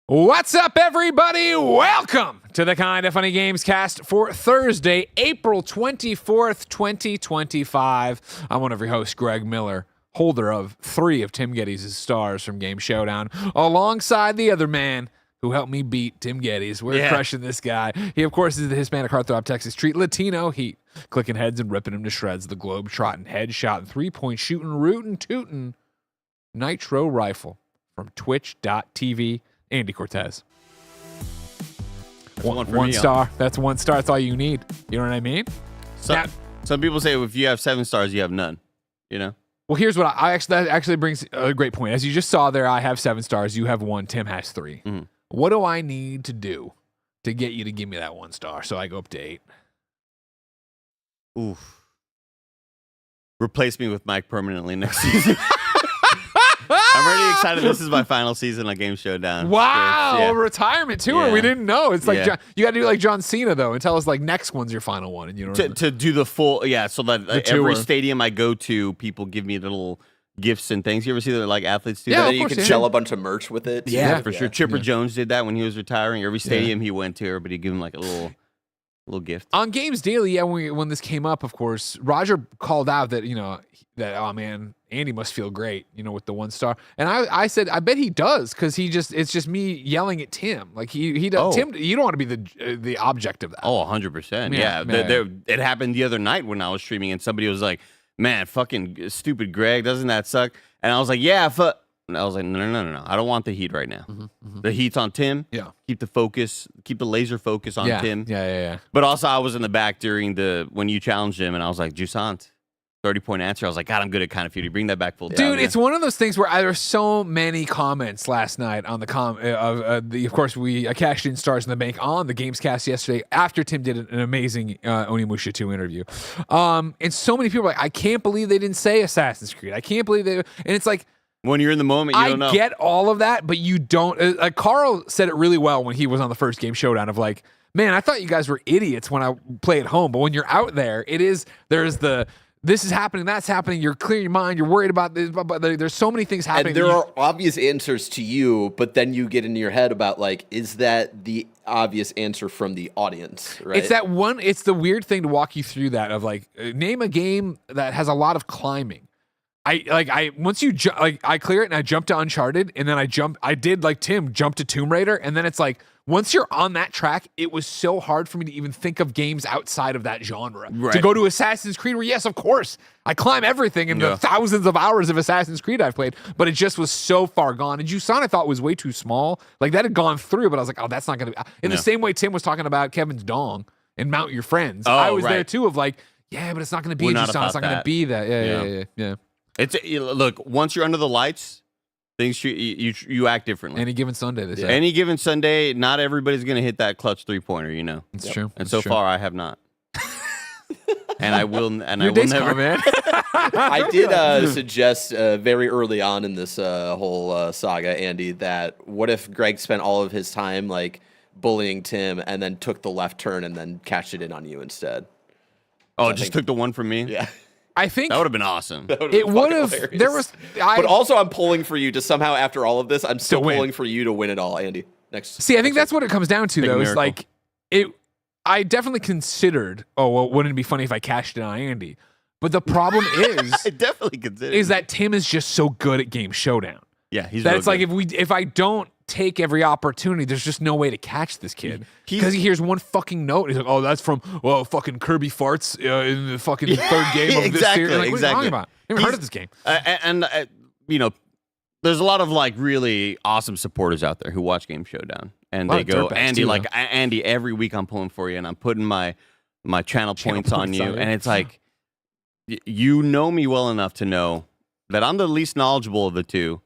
What's up, everybody? Welcome to the Kinda Funny Gamescast for Thursday, April 24th, 2025. I'm one of your hosts, Greg Miller, holder of 3 of Tim Geddes' stars from Game Showdown, alongside the other man who helped me beat Tim Geddes. We're crushing this guy. He, of course, is the Hispanic heartthrob Texas Street Latino Heat, clicking heads and ripping them to shreds. The globe-trotting, headshot, three-point shooting, rootin' tootin' nitro rifle from twitch.tv. Andy Cortez. One star. That's 1 star. That's all you need. You know what I mean? Some people say if you have 7 stars, you have none. You know? Well, here's what that actually brings a great point. As you just saw there, I have 7 stars. You have 1. Tim has 3. Mm-hmm. What do I need to do to get you to give me that 1 star so I go up to 8? Oof. Replace me with Mike permanently next season. I'm really excited. This is my final season on Game Showdown. Wow, retirement tour. We didn't know. It's like you got to do like John Cena though, and tell us like next one's your final one, and you know to do the full so that every stadium I go to, people give me little gifts and things. You ever see that like athletes do that? You can sell a bunch of merch with it. Yeah, for sure. Chipper Jones did that when he was retiring. Every stadium he went to, everybody give him like a little gift. On Games Daily, when this came up, of course, Roger called out that oh man, Andy must feel great, with the 1 star. And I said, I bet he does, because it's just me yelling at Tim. Like he does. Tim, you don't want to be the object of that. Oh, 100%. Yeah. It happened the other night when I was streaming, and somebody was like, "Man, fucking stupid Greg, doesn't that suck?" And I was like, "Yeah, and I was like, no. I don't want the heat right now. Mm-hmm. The heat's on Tim. Yeah. Keep the laser focus on Tim. Yeah. But also, I was in the back when you challenged him, and I was like, Jusant, 30-point answer. I was like, God, I'm good at Kind of Fury. Bring that back full time. Dude, it's one of those things where there were so many comments last night on of course, I cashed in stars in the bank on the Gamescast yesterday after Tim did an amazing Onimusha 2 interview. And so many people were like, I can't believe they didn't say Assassin's Creed. I can't believe they, and it's like, when you're in the moment, you don't know. I get all of that, but you don't. Carl said it really well when he was on the first Game Showdown of like, man, I thought you guys were idiots when I play at home, but when you're out there, this is happening, that's happening, you're clearing your mind, you're worried about this, but there's so many things happening. And there are obvious answers to you, but then you get into your head about like, is that the obvious answer from the audience, right? It's the weird thing to walk you through that of like, name a game that has a lot of climbing. I clear it and I jump to Uncharted, and then I did like Tim, jump to Tomb Raider, and then it's like, once you're on that track, it was so hard for me to even think of games outside of that genre. Right. To go to Assassin's Creed, where yes, of course, I climb everything in the thousands of hours of Assassin's Creed I've played, but it just was so far gone. And Jusant I thought was way too small. Like that had gone through, but I was like, oh, that's not going to be. In the same way Tim was talking about Kevin's dong and Mount Your Friends. I was there too of like, yeah, but it's not going to be Jusant. It's not going to be that. Yeah. Look, once you're under the lights, things you act differently. Any given Sunday, they say. Any given Sunday, not everybody's going to hit that clutch 3-pointer, It's true. And so far, I have not. And I will. And Your I will never. Man. I did suggest very early on in this whole saga, Andy, that what if Greg spent all of his time like bullying Tim and then took the left turn and then cashed it in on you instead? Oh, took the one from me? Yeah. I think that would have been awesome. It would have. There was, but also I'm pulling for you to somehow after all of this, I'm still pulling for you to win it all, Andy. I think that's what it comes down to, though. Is like it. I definitely considered. Oh well, wouldn't it be funny if I cashed it on Andy? But the problem is, I definitely considered is that Tim is just so good at Game Showdown. Yeah, he's. That it's like if I don't take every opportunity, there's just no way to catch this kid because he hears one fucking note. And he's like, "Oh, that's from fucking Kirby farts in the fucking 3rd game of this series." Like, what are you talking about? Never heard of this game. And there's a lot of like really awesome supporters out there who watch Game Showdown, and they go, "Andy, Andy, every week I'm pulling for you, and I'm putting my channel points on you," and it's like, you know me well enough to know that I'm the least knowledgeable of the two.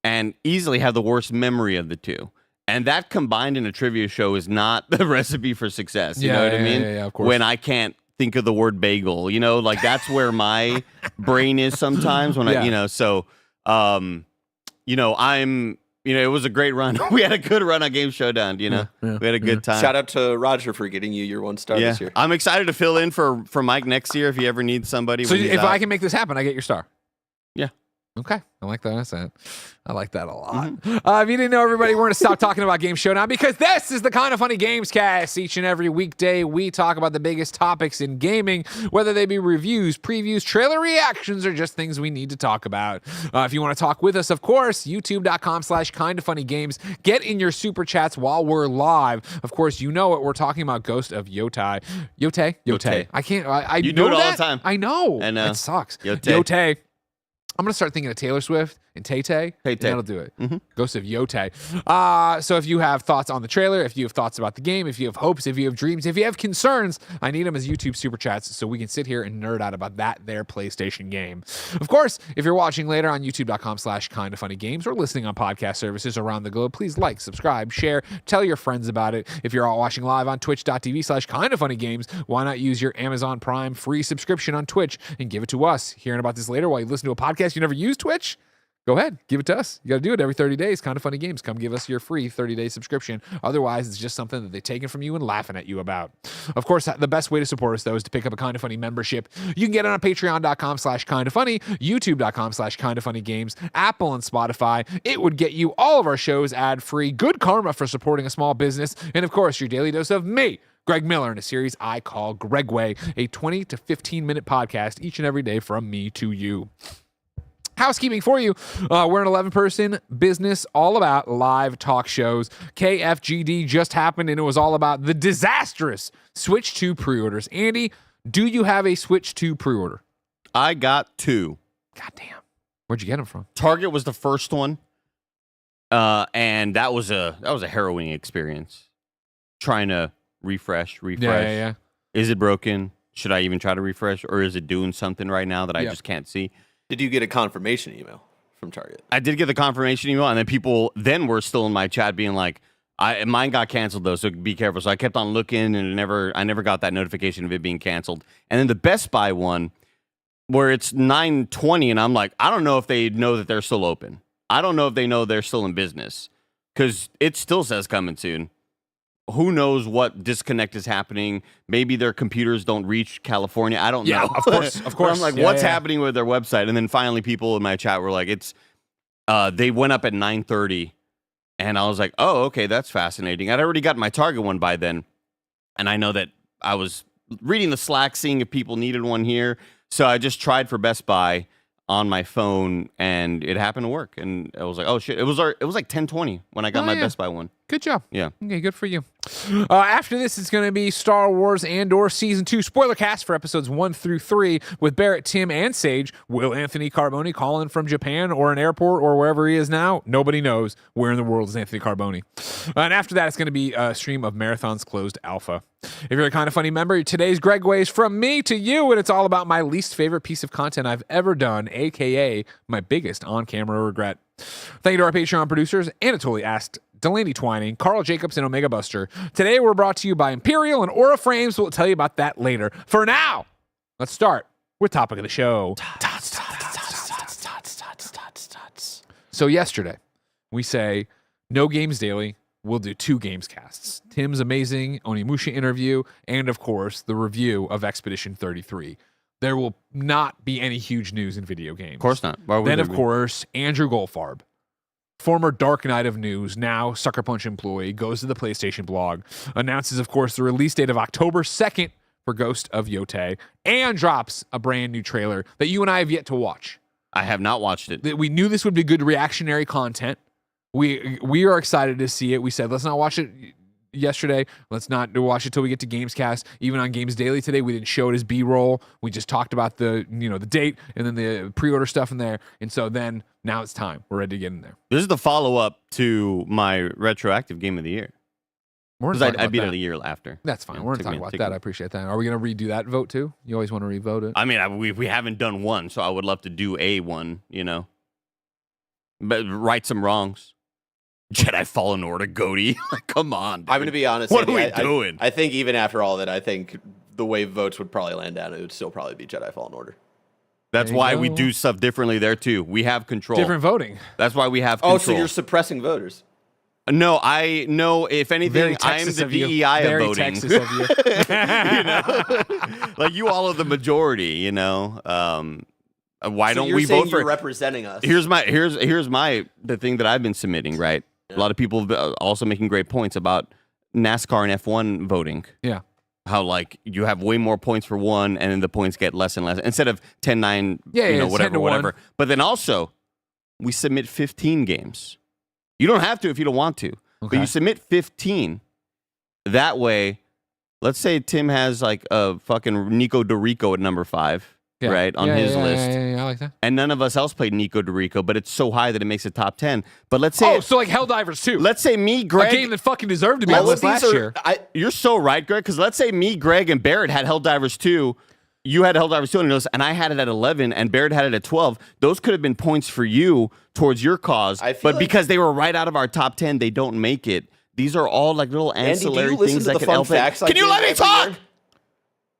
And easily have the worst memory of the two. And that combined in a trivia show is not the recipe for success. You know what I mean? Yeah, of course. When I can't think of the word bagel, like that's where my brain is sometimes when it was a great run. We had a good run on Game Showdown, we had a good time. Shout out to Roger for getting you your 1 star this year. I'm excited to fill in for Mike next year if he ever needs somebody. So if I can make this happen, I get your star. Yeah. Okay, I like that. I like that a lot. If you didn't know, everybody, we're going to stop talking about Game Showdown because this is the Kind of Funny Gamescast. Each and every weekday, we talk about the biggest topics in gaming, whether they be reviews, previews, trailer reactions, or just things we need to talk about. If you want to talk with us, of course, youtube.com/kindoffunnygames. Get in your super chats while we're live. Of course, you know it. We're talking about Ghost of Yotei. Yotei. I can't. I You know do it all that. the time. I know. I know. It sucks. Yotei. I'm going to start thinking of Taylor Swift and Tay-Tay, and that'll do it. Ghost of Yotei. So if you have thoughts on the trailer, if you have thoughts about the game, if you have hopes, if you have dreams, if you have concerns, I need them as YouTube super chats so we can sit here and nerd out about their PlayStation game. Of course, if you're watching later on youtube.com/kindoffunnygames or listening on podcast services around the globe, please like, subscribe, share, tell your friends about it. If you're all watching live on twitch.tv/kindoffunnygames, why not use your Amazon Prime free subscription on Twitch and give it to us? Hearing about this later while you listen to a podcast you never use Twitch? Go ahead, give it to us. You got to do it every 30 days. Kind of Funny Games. Come give us your free 30-day subscription. Otherwise, it's just something that they're taking from you and laughing at you about. Of course, the best way to support us, though, is to pick up a Kind of Funny membership. You can get it on patreon.com/kindoffunny, youtube.com/kindoffunnygames, Apple and Spotify. It would get you all of our shows ad-free. Good karma for supporting a small business. And, of course, your daily dose of me, Greg Miller, in a series I call Gregway, a 20 to 15-minute podcast each and every day from me to you. Housekeeping for you. We're an 11-person business all about live talk shows. KFGD just happened, and it was all about the disastrous Switch 2 pre-orders. Andy, do you have a Switch 2 pre-order? I got 2. Goddamn. Where'd you get them from? Target was the first one, and that was a harrowing experience. Trying to refresh. Yeah. Is it broken? Should I even try to refresh, or is it doing something right now that I just can't see? Did you get a confirmation email from Target? I did get the confirmation email, and then people then were still in my chat being like, mine got canceled though, so be careful. So I kept on looking, and I never got that notification of it being canceled. And then the Best Buy one, where it's 9:20, and I'm like, I don't know if they know that they're still open. I don't know if they know they're still in business, because it still says coming soon. Who knows what disconnect is happening? Maybe their computers don't reach California. I don't know. Of course. I'm like, what's happening with their website? And then finally, people in my chat were like, it's. They went up at 9:30, and I was like, oh, okay, that's fascinating. I'd already got my Target one by then, and I know that I was reading the Slack, seeing if people needed one here. So I just tried for Best Buy on my phone, and it happened to work. And I was like, oh shit! It was like 10:20 when I got my Best Buy one. Good job. Yeah. Okay, good for you. After this, it's going to be Star Wars Andor Season 2 spoiler cast for episodes 1 through 3 with Barrett, Tim, and Sage. Will Anthony Carboni call in from Japan or an airport or wherever he is now? Nobody knows. Where in the world is Anthony Carboni? And after that, it's going to be a stream of Marathon's Closed Alpha. If you're a Kind of Funny member, today's Greg Ways from me to you, and it's all about my least favorite piece of content I've ever done, a.k.a. my biggest on-camera regret. Thank you to our Patreon producers, Anatoly Ast, Delaney Twining, Carl Jacobs, and Omega Buster. Today, we're brought to you by Imperial and Aura Frames. We'll tell you about that later. For now, let's start with topic of the show. So yesterday, we say, no games daily. We'll do 2 Gamescasts. Tim's amazing Onimusha interview, and of course, the review of Expedition 33. There will not be any huge news in video games. Of course not. Then, of course, Andrew Goldfarb, former Dark Knight of News, now Sucker Punch employee, goes to the PlayStation blog, announces, of course, the release date of October 2nd for Ghost of Yotei, and drops a brand new trailer that you and I have yet to watch. I have not watched it. We knew this would be good reactionary content. We are excited to see it. We said, let's not watch it yesterday. Let's not watch it till we get to Gamescast. Even on Games Daily today, we didn't show it as B-roll. We just talked about the date and then the pre-order stuff in there. And so then now it's time. We're ready to get in there. This is the follow-up to my retroactive game of the year. Because I beat it a year after. That's fine. We're going to talk about that. I appreciate that. Are we going to redo that vote too? You always want to re-vote it? I mean, we haven't done one, so I would love to do a one, But right some wrongs. Jedi Fallen Order, Goaty. Come on, dude. I'm going to be honest. What are we doing? I think even after all that, I think the way votes would probably land down, it would still probably be Jedi Fallen Order. That's why we do stuff differently there, too. We have control. Different voting. That's why we have control. Oh, so you're suppressing voters. No, I know. If anything, I am the DEI of voting. Texas of you. Like you all are the majority, Why don't you're we saying vote for you're representing us? Here's the thing that I've been submitting, right? Yeah. A lot of people also making great points about NASCAR and F1 voting. Yeah. How like you have way more points for one and then the points get less and less instead of 10-9, whatever. But then also we submit 15 games. You don't have to if you don't want to. But you submit 15. That way, let's say Tim has like a fucking Nico Dorico at number 5. Yeah. Right, on his list. Yeah, I like that. And none of us else played Nico Dorico, but it's so high that it makes it top 10. But let's say... so like Helldivers 2. Let's say me, Greg... A game that fucking deserved to be on the list last year. You're so right, Greg, because let's say me, Greg, and Barrett had Helldivers 2. You had Helldivers 2 on your list, and I had it at 11, and Barrett had it at 12. Those could have been points for you towards your cause. But because they were right out of our top 10, they don't make it. These are all like little ancillary things that can help. Can you let me talk?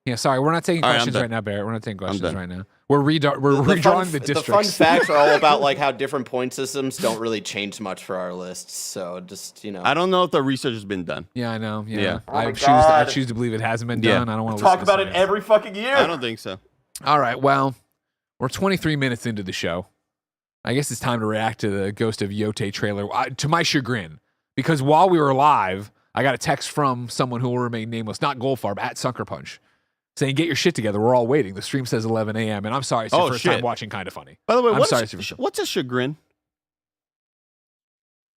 Yeah, sorry, we're not taking questions right now, Barrett. We're not taking questions right now. We're redrawing the districts. The fun facts are all about like how different point systems don't really change much for our lists. So just I don't know if the research has been done. Yeah, I know. Yeah. I choose to believe it hasn't been done. I don't want to talk about it every fucking year. I don't think so. All right, well, we're 23 minutes into the show. I guess it's time to react to the Ghost of Yotei trailer. To my chagrin, because while we were live, I got a text from someone who will remain nameless, not Goldfarb, at Sucker Punch, saying, get your shit together. We're all waiting. The stream says 11 a.m. And I'm sorry. It's your first time watching Kind of Funny. By the way, what's a chagrin?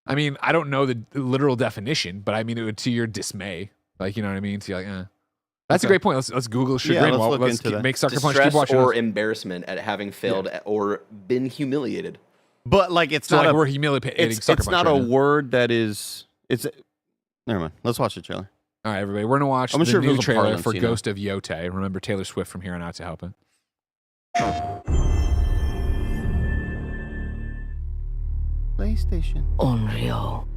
I mean, I don't know the literal definition, but I mean, it would to your dismay. Like, you know what I mean? So you're like, That's a great point. Let's Google chagrin. Yeah, let's make Sucker Punch keep watching. Distress or embarrassment at having failed or been humiliated. But like, it's not like a, we're humiliating Sucker Punch. It's not a word that is... Never mind. Let's watch the trailer. All right, everybody. We're going to watch the new trailer for Ghost of Yotei. Remember Taylor Swift from here on out to help it. PlayStation. Unreal.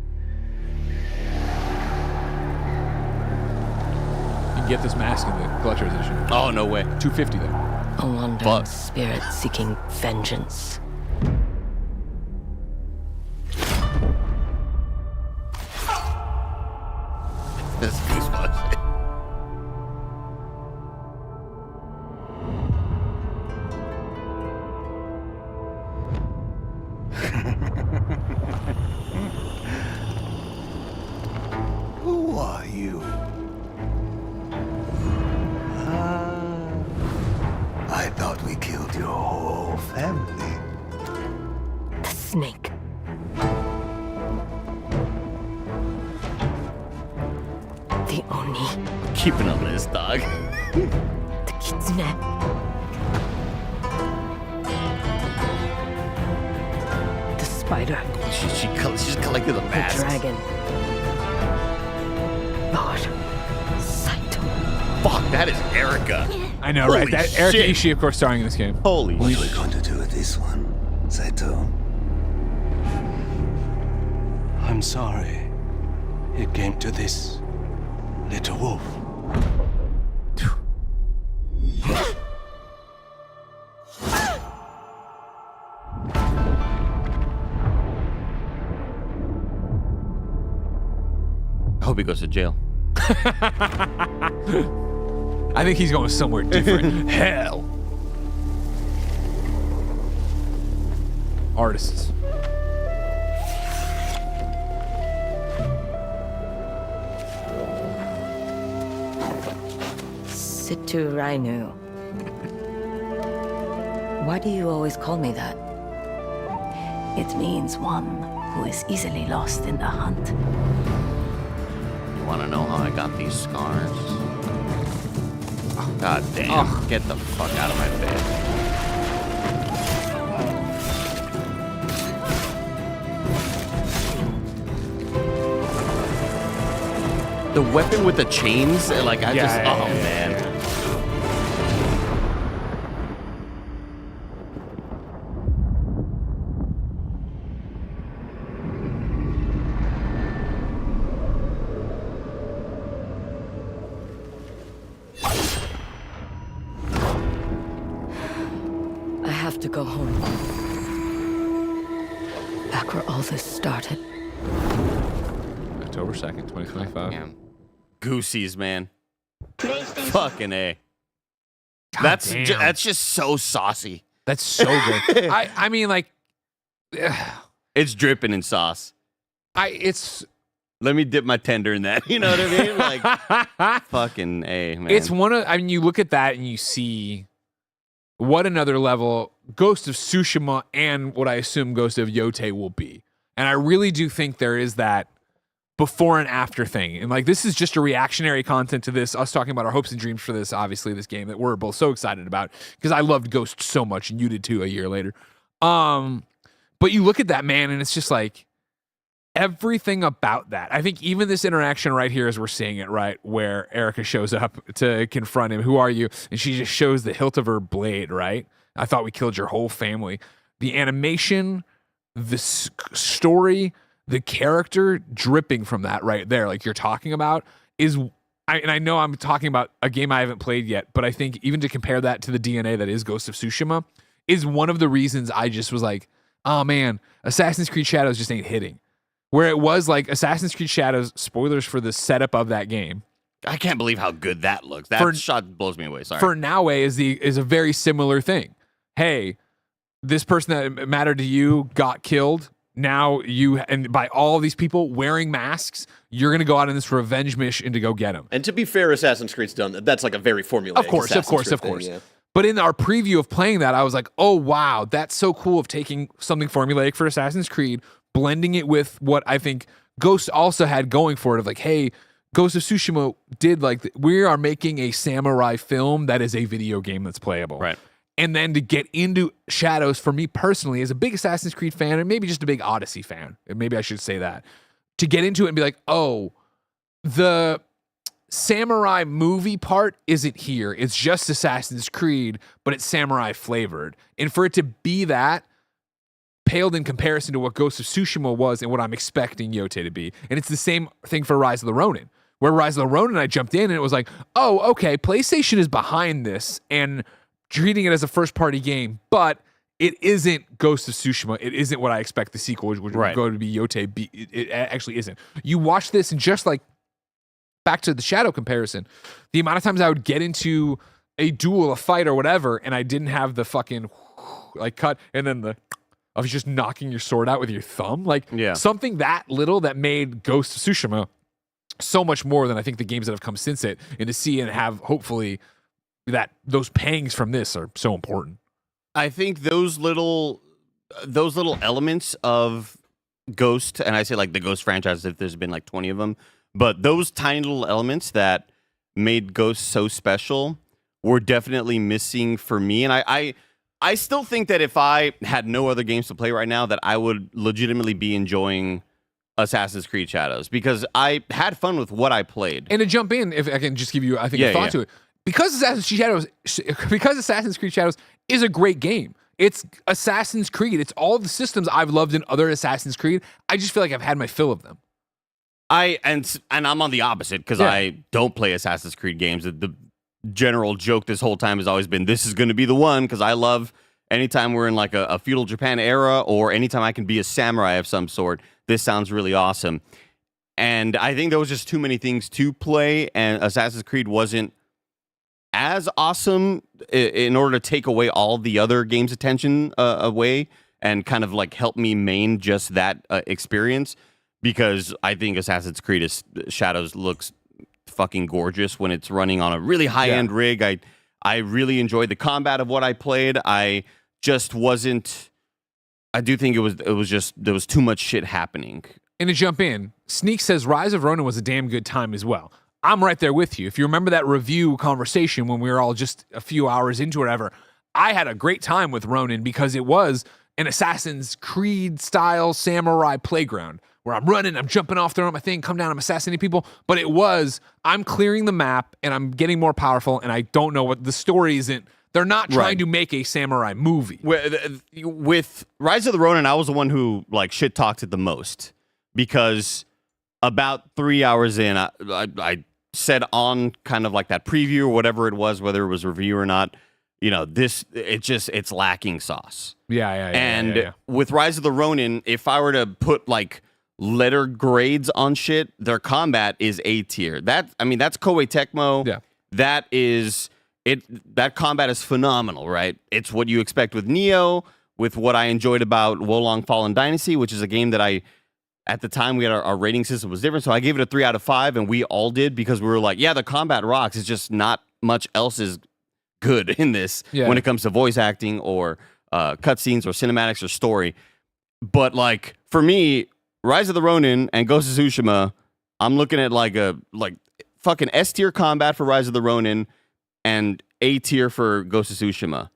You can get this mask in the collector's edition. Oh, no way. $250 though. A wandering spirit seeking vengeance. This goosebumps. Who are you? I thought we killed your whole family. The snake. The Oni. Keeping a list, dog. The Kitsune. The spider. She's collected the masks. The dragon. Lord Saito. Fuck, that is Erica. I know, Holy right? That Erica shit. Ishii, of course, starring in this game. Holy What shit. are we going to do with this one, Saito? I'm sorry. It came to this, little wolf. I hope he goes to jail. I think he's going somewhere different. Hell. Artists. Situ Rainu. Why do you always call me that? It means one who is easily lost in the hunt. You want to know how I got these scars? God damn. Get the fuck out of my bed. The weapon with the chains, like I man. I have to go home. Back where all this started. October 2nd, 2025. Damn. Goosies, man. PlayStation. Fucking A. God damn. That's just so saucy. That's so good. I mean, like, it's dripping in sauce. it's Let me dip my tender in that. You know what I mean? Like, fucking A, man. it's one of. I mean, you look at that and you see what another level Ghost of Tsushima and what I assume Ghost of Yotei will be. And I really do think there is that before and after thing. And like, this is just a reactionary content to this, us talking about our hopes and dreams for this, obviously, this game that we're both so excited about because I loved Ghost so much and you did too a year later. But you look at that, man, and it's just like everything about that. I think even this interaction right here as we're seeing it, right, where Erica shows up to confront him, who are you? And she just shows the hilt of her blade, right? I thought we killed your whole family. The animation, the story, the character dripping from that right there, like you're talking about, and I know I'm talking about a game I haven't played yet, but I think even to compare that to the DNA that is Ghost of Tsushima is one of the reasons I just was like, oh man, Assassin's Creed Shadows just ain't hitting. Where it was like Assassin's Creed Shadows, spoilers for the setup of that game. I can't believe how good that looks. That shot blows me away. Sorry. For Naue is a very similar thing. Hey, this person that mattered to you got killed. Now and by all these people wearing masks, you're going to go out on this revenge mission to go get him. And to be fair, Assassin's Creed's done that. That's like a very formulaic Of course. Yeah. But in our preview of playing that, I was like, oh, wow, that's so cool of taking something formulaic for Assassin's Creed, blending it with what I think Ghost also had going for it of like, hey, Ghost of Tsushima did like, we are making a samurai film that is a video game that's playable. Right. And then to get into Shadows, for me personally, as a big Assassin's Creed fan, and maybe just a big Odyssey fan, and maybe I should say that, to get into it and be like, oh, the samurai movie part isn't here. It's just Assassin's Creed, but it's samurai flavored. And for it to be that, paled in comparison to what Ghost of Tsushima was and what I'm expecting Yotei to be. And it's the same thing for Rise of the Ronin, where Rise of the Ronin, I jumped in and it was like, oh, okay, PlayStation is behind this and treating it as a first-party game, but it isn't Ghost of Tsushima. It isn't what I expect the sequel would go to be Yotei. It actually isn't. You watch this and just like, back to the Shadow comparison, the amount of times I would get into a duel, a fight or whatever, and I didn't have the fucking like cut and then the of just knocking your sword out with your thumb. Like something that little that made Ghost of Tsushima so much more than I think the games that have come since it, and to see and have hopefully that those pangs from this are so important. I think those little elements of Ghost, and I say like the Ghost franchise if there's been like 20 of them, but those tiny little elements that made Ghost so special were definitely missing for me. And I still think that if I had no other games to play right now, that I would legitimately be enjoying Assassin's Creed Shadows because I had fun with what I played. And to jump in, if I can just give you, I think, a thought to it. Because Assassin's Creed Shadows is a great game. It's Assassin's Creed. It's all the systems I've loved in other Assassin's Creed. I just feel like I've had my fill of them. And I'm on the opposite because I don't play Assassin's Creed games. The general joke this whole time has always been this is going to be the one because I love anytime we're in like a feudal Japan era or anytime I can be a samurai of some sort. This sounds really awesome. And I think there was just too many things to play, and Assassin's Creed wasn't as awesome in order to take away all the other games' attention away and kind of like help me main just that experience, because I think Assassin's Creed Shadows looks fucking gorgeous when it's running on a really high-end rig. I really enjoyed the combat of what I played. I just wasn't... I do think it was just... There was too much shit happening. And to jump in, Sneak says Rise of Ronin was a damn good time as well. I'm right there with you. If you remember that review conversation when we were all just a few hours into it, whatever, I had a great time with Ronin because it was an Assassin's Creed style samurai playground where I'm running, I'm jumping off, throwing my thing, come down, I'm assassinating people. But it was, I'm clearing the map and I'm getting more powerful and I don't know what the story isn't. They're not trying to make a samurai movie. With Rise of the Ronin, I was the one who like shit talked it the most because about 3 hours in, I said on kind of like that preview or whatever it was, whether it was a review or not, you know, it's lacking sauce. Yeah. With Rise of the Ronin, if I were to put like letter grades on shit, their combat is A tier. That's Koei Tecmo. Yeah. That is that combat is phenomenal, right? It's what you expect with Neo, with what I enjoyed about Wolong Fallen Dynasty, which is a game that at the time we had our rating system was different. So I gave it a 3 out of 5, and we all did because we were like, yeah, the combat rocks. It's just not much else is good in this when it comes to voice acting or cutscenes or cinematics or story. But like for me, Rise of the Ronin and Ghost of Tsushima, I'm looking at like fucking S tier combat for Rise of the Ronin and A tier for Ghost of Tsushima.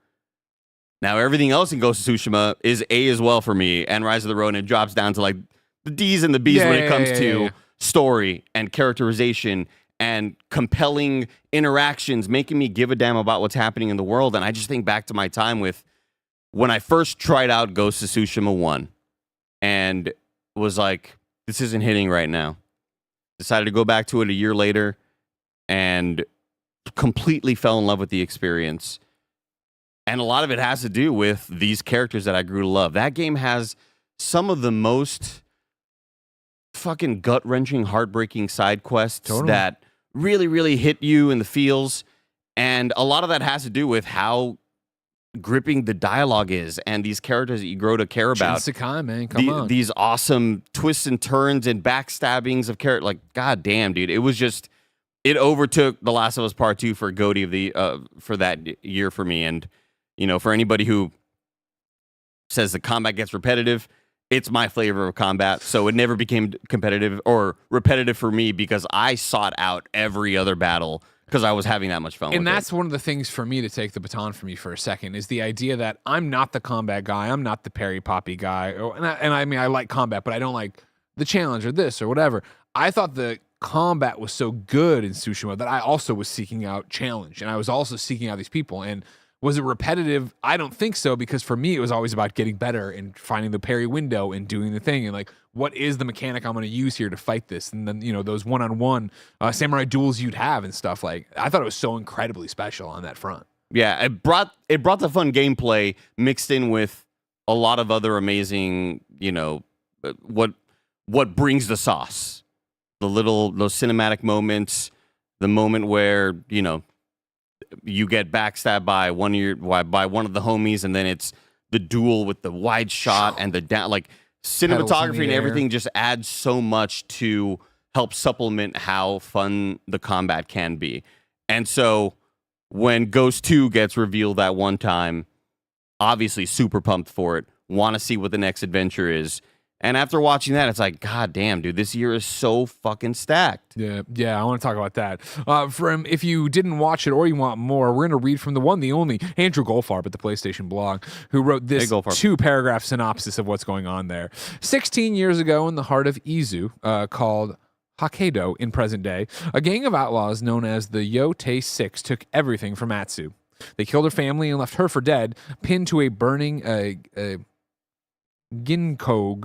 Now everything else in Ghost of Tsushima is A as well for me, and Rise of the Ronin drops down to like the D's and the B's when it comes to story and characterization and compelling interactions, making me give a damn about what's happening in the world. And I just think back to my time with when I first tried out Ghost of Tsushima 1 and was like, this isn't hitting right now. Decided to go back to it a year later and completely fell in love with the experience. And a lot of it has to do with these characters that I grew to love. That game has some of the most fucking gut-wrenching, heartbreaking side quests that really, really hit you in the feels. And a lot of that has to do with how gripping the dialogue is and these characters that you grow to care about. Sakai, man, come on. These awesome twists and turns and backstabbings of character. Like, goddamn, dude. It was just, it overtook The Last of Us Part 2 for GOTY of the for that year for me. And, you know, for anybody who says the combat gets repetitive, it's my flavor of combat, so it never became competitive or repetitive for me because I sought out every other battle because I was having that much fun. And that's one of the things for me to take the baton from you for a second is the idea that I'm not the combat guy, I'm not the parry poppy guy, and I mean I like combat, but I don't like the challenge or this or whatever. I thought the combat was so good in Tsushima that I also was seeking out challenge, and I was also seeking out these people. And was it repetitive? I don't think so, because for me, it was always about getting better and finding the parry window and doing the thing. And like, what is the mechanic I'm going to use here to fight this? And then, you know, those one-on-one samurai duels you'd have and stuff. Like, I thought it was so incredibly special on that front. Yeah, it brought the fun gameplay mixed in with a lot of other amazing, you know, what brings the sauce. Those cinematic moments, the moment where, you know, you get backstabbed by one of the homies, and then it's the duel with the wide shot and the down, like cinematography and everything just adds so much to help supplement how fun the combat can be. And so when Ghost 2 gets revealed that one time, obviously super pumped for it, want to see what the next adventure is. And after watching that, it's like, God damn, dude, this year is so fucking stacked. Yeah, I want to talk about that. If you didn't watch it or you want more, we're going to read from the one, the only, Andrew Goldfarb at the PlayStation blog, who wrote this 2-paragraph synopsis of what's going on there. 16 years ago in the heart of Izu, called Hokkaido in present day, a gang of outlaws known as the Yotei 6 took everything from Atsu. They killed her family and left her for dead, pinned to a burning ginkgo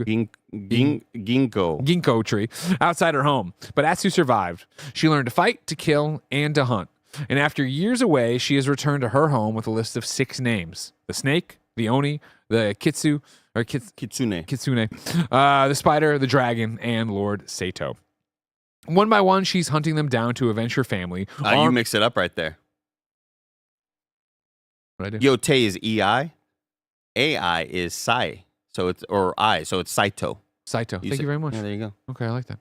tree outside her home. But Atsu survived. She learned to fight, to kill, and to hunt. And after years away, she has returned to her home with a list of 6 names: the snake, the oni, the kitsune, the spider, the dragon, and Lord Sato. One by one, she's hunting them down to avenge her family. You mix it up right there. What I do? Yotei is EI. AI is Sai. So it's Saito. Saito. Thank you very much. Yeah, there you go. Okay, I like that.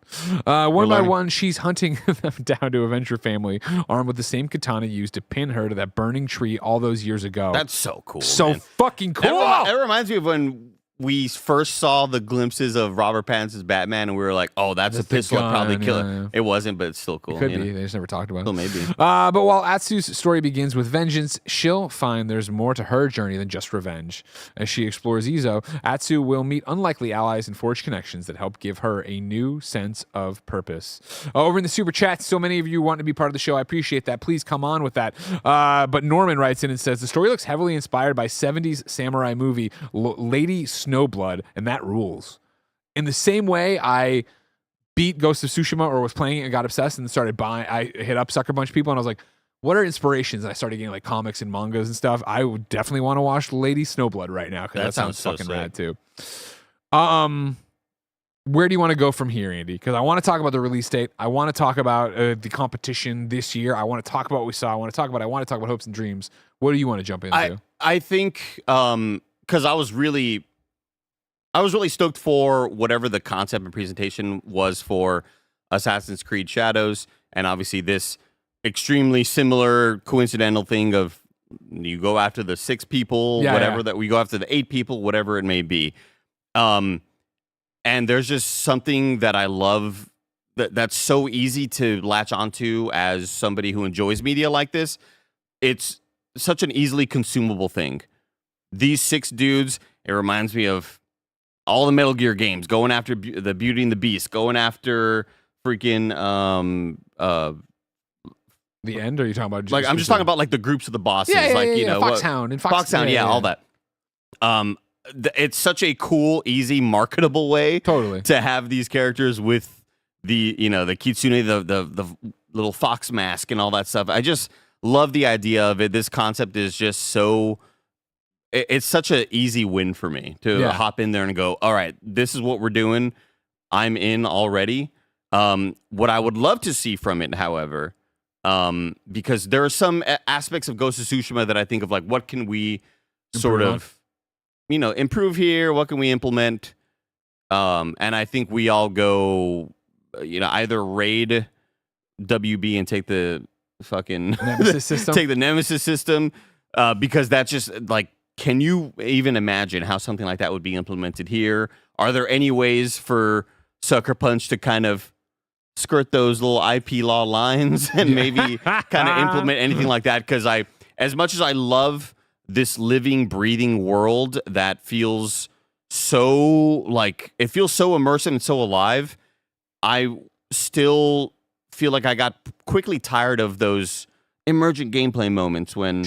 One by one, she's hunting them down to avenge her family, armed with the same katana used to pin her to that burning tree all those years ago. That's so cool. So man. Fucking cool. It reminds me of when we first saw the glimpses of Robert Pattinson's Batman, and we were like, "Oh, that's a pistol. I'd probably kill it." Yeah. It wasn't, but it's still cool. It could be. They just never talked about it. Still maybe. But while Atsu's story begins with vengeance, she'll find there's more to her journey than just revenge. As she explores Izo, Atsu will meet unlikely allies and forge connections that help give her a new sense of purpose. Over in the super chat, so many of you want to be part of the show. I appreciate that. Please come on with that. But Norman writes in and says the story looks heavily inspired by 70s samurai movie Lady Snowblood, and that rules. In the same way I beat Ghost of Tsushima or was playing it and got obsessed and started buying, I hit up Sucker Punch people and I was like, what are inspirations? And I started getting like comics and mangas and stuff. I would definitely want to watch Lady Snowblood right now because that sounds fucking rad too. where do you want to go from here, Andy? Because I want to talk about the release date. I want to talk about the competition this year. I want to talk about what we saw. I want to talk about hopes and dreams. What do you want to jump into? I think because I was really stoked for whatever the concept and presentation was for Assassin's Creed Shadows, and obviously this extremely similar coincidental thing of you go after the 6 people, that we go after the 8 people, whatever it may be. And there's just something that I love that's so easy to latch onto as somebody who enjoys media like this. It's such an easily consumable thing. These 6 dudes, it reminds me of all the Metal Gear games, going after the Beauty and the Beast, going after freaking the end? Or are you talking about I'm just talking about like the groups of the bosses, Foxhound and Foxhound, all that. It's such a cool, easy, marketable way to have these characters with the kitsune, the little fox mask and all that stuff. I just love the idea of it. This concept is just so it's such an easy win for me to hop in there and go, all right, this is what we're doing. I'm in already. What I would love to see from it, however, because there are some aspects of Ghost of Tsushima that I think of like, what can we improve here? What can we implement? And I think we all go, either raid WB and take the fucking Nemesis system. Take the Nemesis system, because that's just like, can you even imagine how something like that would be implemented here? Are there any ways for Sucker Punch to kind of skirt those little IP law lines and maybe kind of implement anything like that? Because as much as I love this living, breathing world that feels so it feels so immersive and so alive, I still feel like I got quickly tired of those emergent gameplay moments when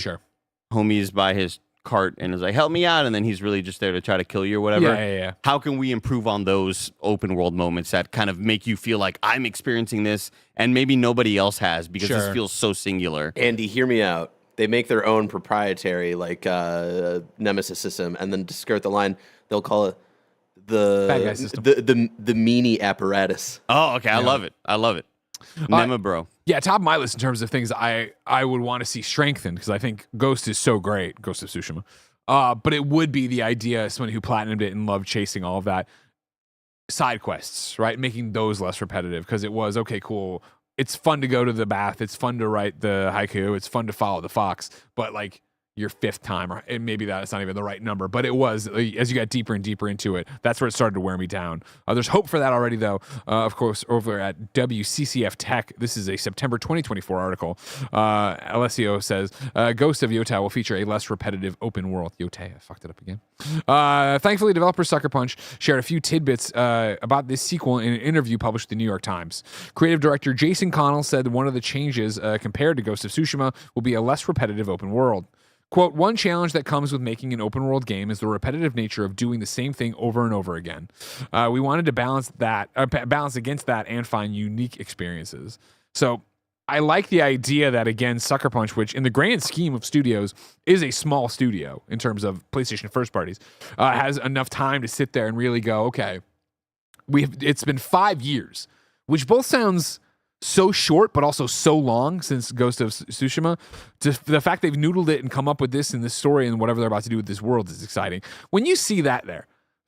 homie is by his cart and is like, help me out, and then he's really just there to try to kill you or whatever. Yeah. How can we improve on those open world moments that kind of make you feel like I'm experiencing this and maybe nobody else has, because this feels so singular? Andy, hear me out. They make their own proprietary Nemesis system, and then to skirt the line, they'll call it the meanie apparatus. Oh, okay. I love it. Nema, bro. Yeah, top of my list in terms of things I would want to see strengthened, because I think Ghost is so great, Ghost of Tsushima. But it would be the idea, as somebody who platinumed it and loved chasing all of that, side quests, right? Making those less repetitive, because it was, okay, cool. It's fun to go to the bath. It's fun to write the haiku. It's fun to follow the fox. But like your 5th time, or maybe that's not even the right number, but it was, as you got deeper and deeper into it, that's where it started to wear me down. There's hope for that already, though. Of course, over at WCCF Tech, this is a September 2024 article. Alessio says, Ghost of Yotei will feature a less repetitive open world. Yotei, I fucked it up again. Thankfully, developer Sucker Punch shared a few tidbits about this sequel in an interview published in the New York Times. Creative director Jason Connell said one of the changes compared to Ghost of Tsushima will be a less repetitive open world. Quote, one challenge that comes with making an open world game is the repetitive nature of doing the same thing over and over again. We wanted to balance against that and find unique experiences. So I like the idea that, again, Sucker Punch, which in the grand scheme of studios is a small studio in terms of PlayStation first parties, has enough time to sit there and really go, okay, it's been 5 years, which both sounds so short, but also so long since Ghost of Tsushima. The fact they've noodled it and come up with this and this story and whatever they're about to do with this world is exciting. When you see that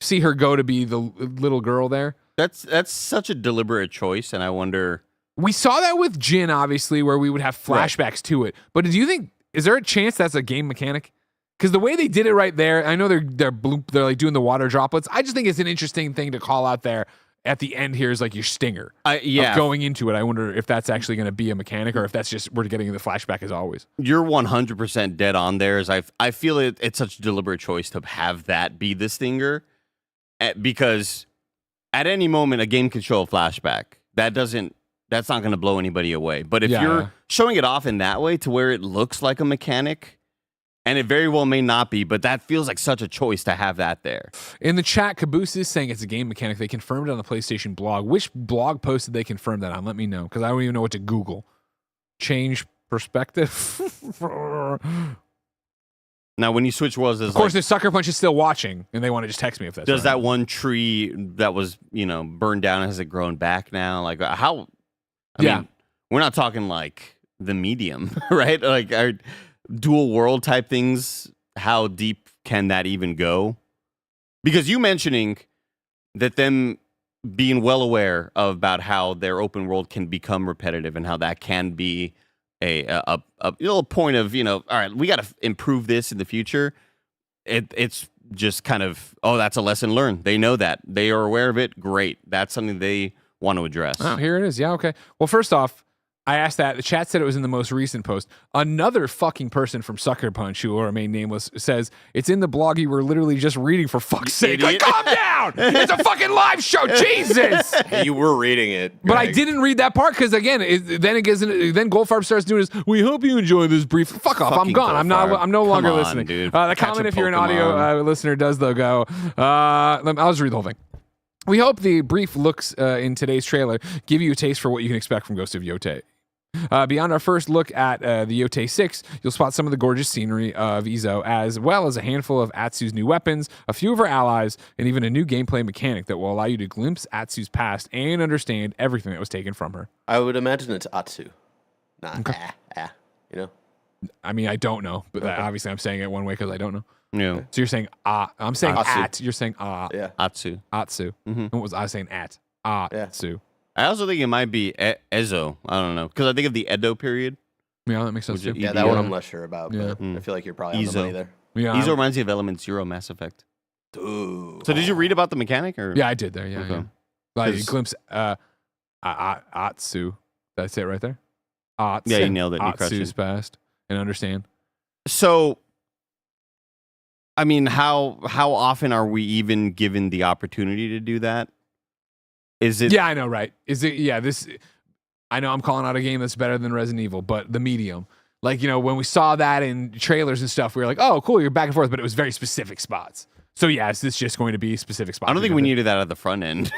see her go to be the little girl there. That's such a deliberate choice, and I wonder. We saw that with Jin, obviously, where we would have flashbacks to it. But do you think, is there a chance that's a game mechanic? Because the way they did it right there, I know they're like doing the water droplets. I just think it's an interesting thing to call out there. At the end here is like your stinger of going into it. I wonder if that's actually going to be a mechanic, or if that's just we're getting the flashback as always. You're 100% dead on there. As I feel it's such a deliberate choice to have that be the stinger, because at any moment a game can show a flashback. That's not going to blow anybody away. But if you're showing it off in that way to where it looks like a mechanic, and it very well may not be, but that feels like such a choice to have that there. In the chat, Caboose is saying it's a game mechanic. They confirmed it on the PlayStation blog. Which blog post did they confirm that on? Let me know, because I don't even know what to Google. Change perspective? Now, when you switch worlds, of course, the Sucker Punch is still watching, and they want to just text me if that's. Does that one tree that was burned down, has it grown back now? Like how? I mean, we're not talking like the medium, right? Like our dual world type things. How deep can that even go? Because you mentioning that them being well aware about how their open world can become repetitive and how that can be a little point of, all right, we got to improve this in the future. It's just kind of, that's a lesson learned. They know that. They are aware of it. Great. That's something they want to address. Oh, here it is. Yeah, okay. Well, first off, I asked that. The chat said it was in the most recent post. Another fucking person from Sucker Punch, who will remain nameless, says it's in the blog you were literally just reading, for fuck's sake. Like, calm down! It's a fucking live show, Jesus! You were reading it, Greg. But I didn't read that part because again, then Goldfarb starts doing this. We hope you enjoy this brief. Fuck off! I'm gone. I'm no longer listening. Dude. The comment, if you're an audio listener, does though go. I'll just read the whole thing. We hope the brief looks in today's trailer give you a taste for what you can expect from Ghost of Yotei. Beyond our first look at the Yotei 6, you'll spot some of the gorgeous scenery of Izo, as well as a handful of Atsu's new weapons, a few of her allies, and even a new gameplay mechanic that will allow you to glimpse Atsu's past and understand everything that was taken from her. I would imagine it's Atsu. Not I mean, I don't know, but obviously I'm saying it one way because I don't know. Yeah. So you're saying I'm saying Atsu. at. You're saying Yeah. Atsu. Atsu. Mm-hmm. What was I saying at? Atsu. I also think it might be Ezo. I don't know. Because I think of the Edo period. Yeah, that makes sense too. Yeah, that one I'm less sure about, but I feel like you're probably on the money there. Yeah, Ezo reminds me of Element Zero Mass Effect. Ooh. So did you read about the mechanic? Or? Yeah, I did there. Yeah, Okay. yeah. Like you glimpse Atsu. That's it right there. Atsu. Yeah, you nailed it. You crushed Atsu's it. past and understand. So, I mean, how often are we even given the opportunity to do that? Is it? Yeah, I know, right? Is it? Yeah, this. I know I'm calling out a game that's better than Resident Evil, but the medium. Like, when we saw that in trailers and stuff, we were like, oh, cool, you're back and forth, but it was very specific spots. So, yeah, is this just going to be specific spots? I don't think we needed that at the front end.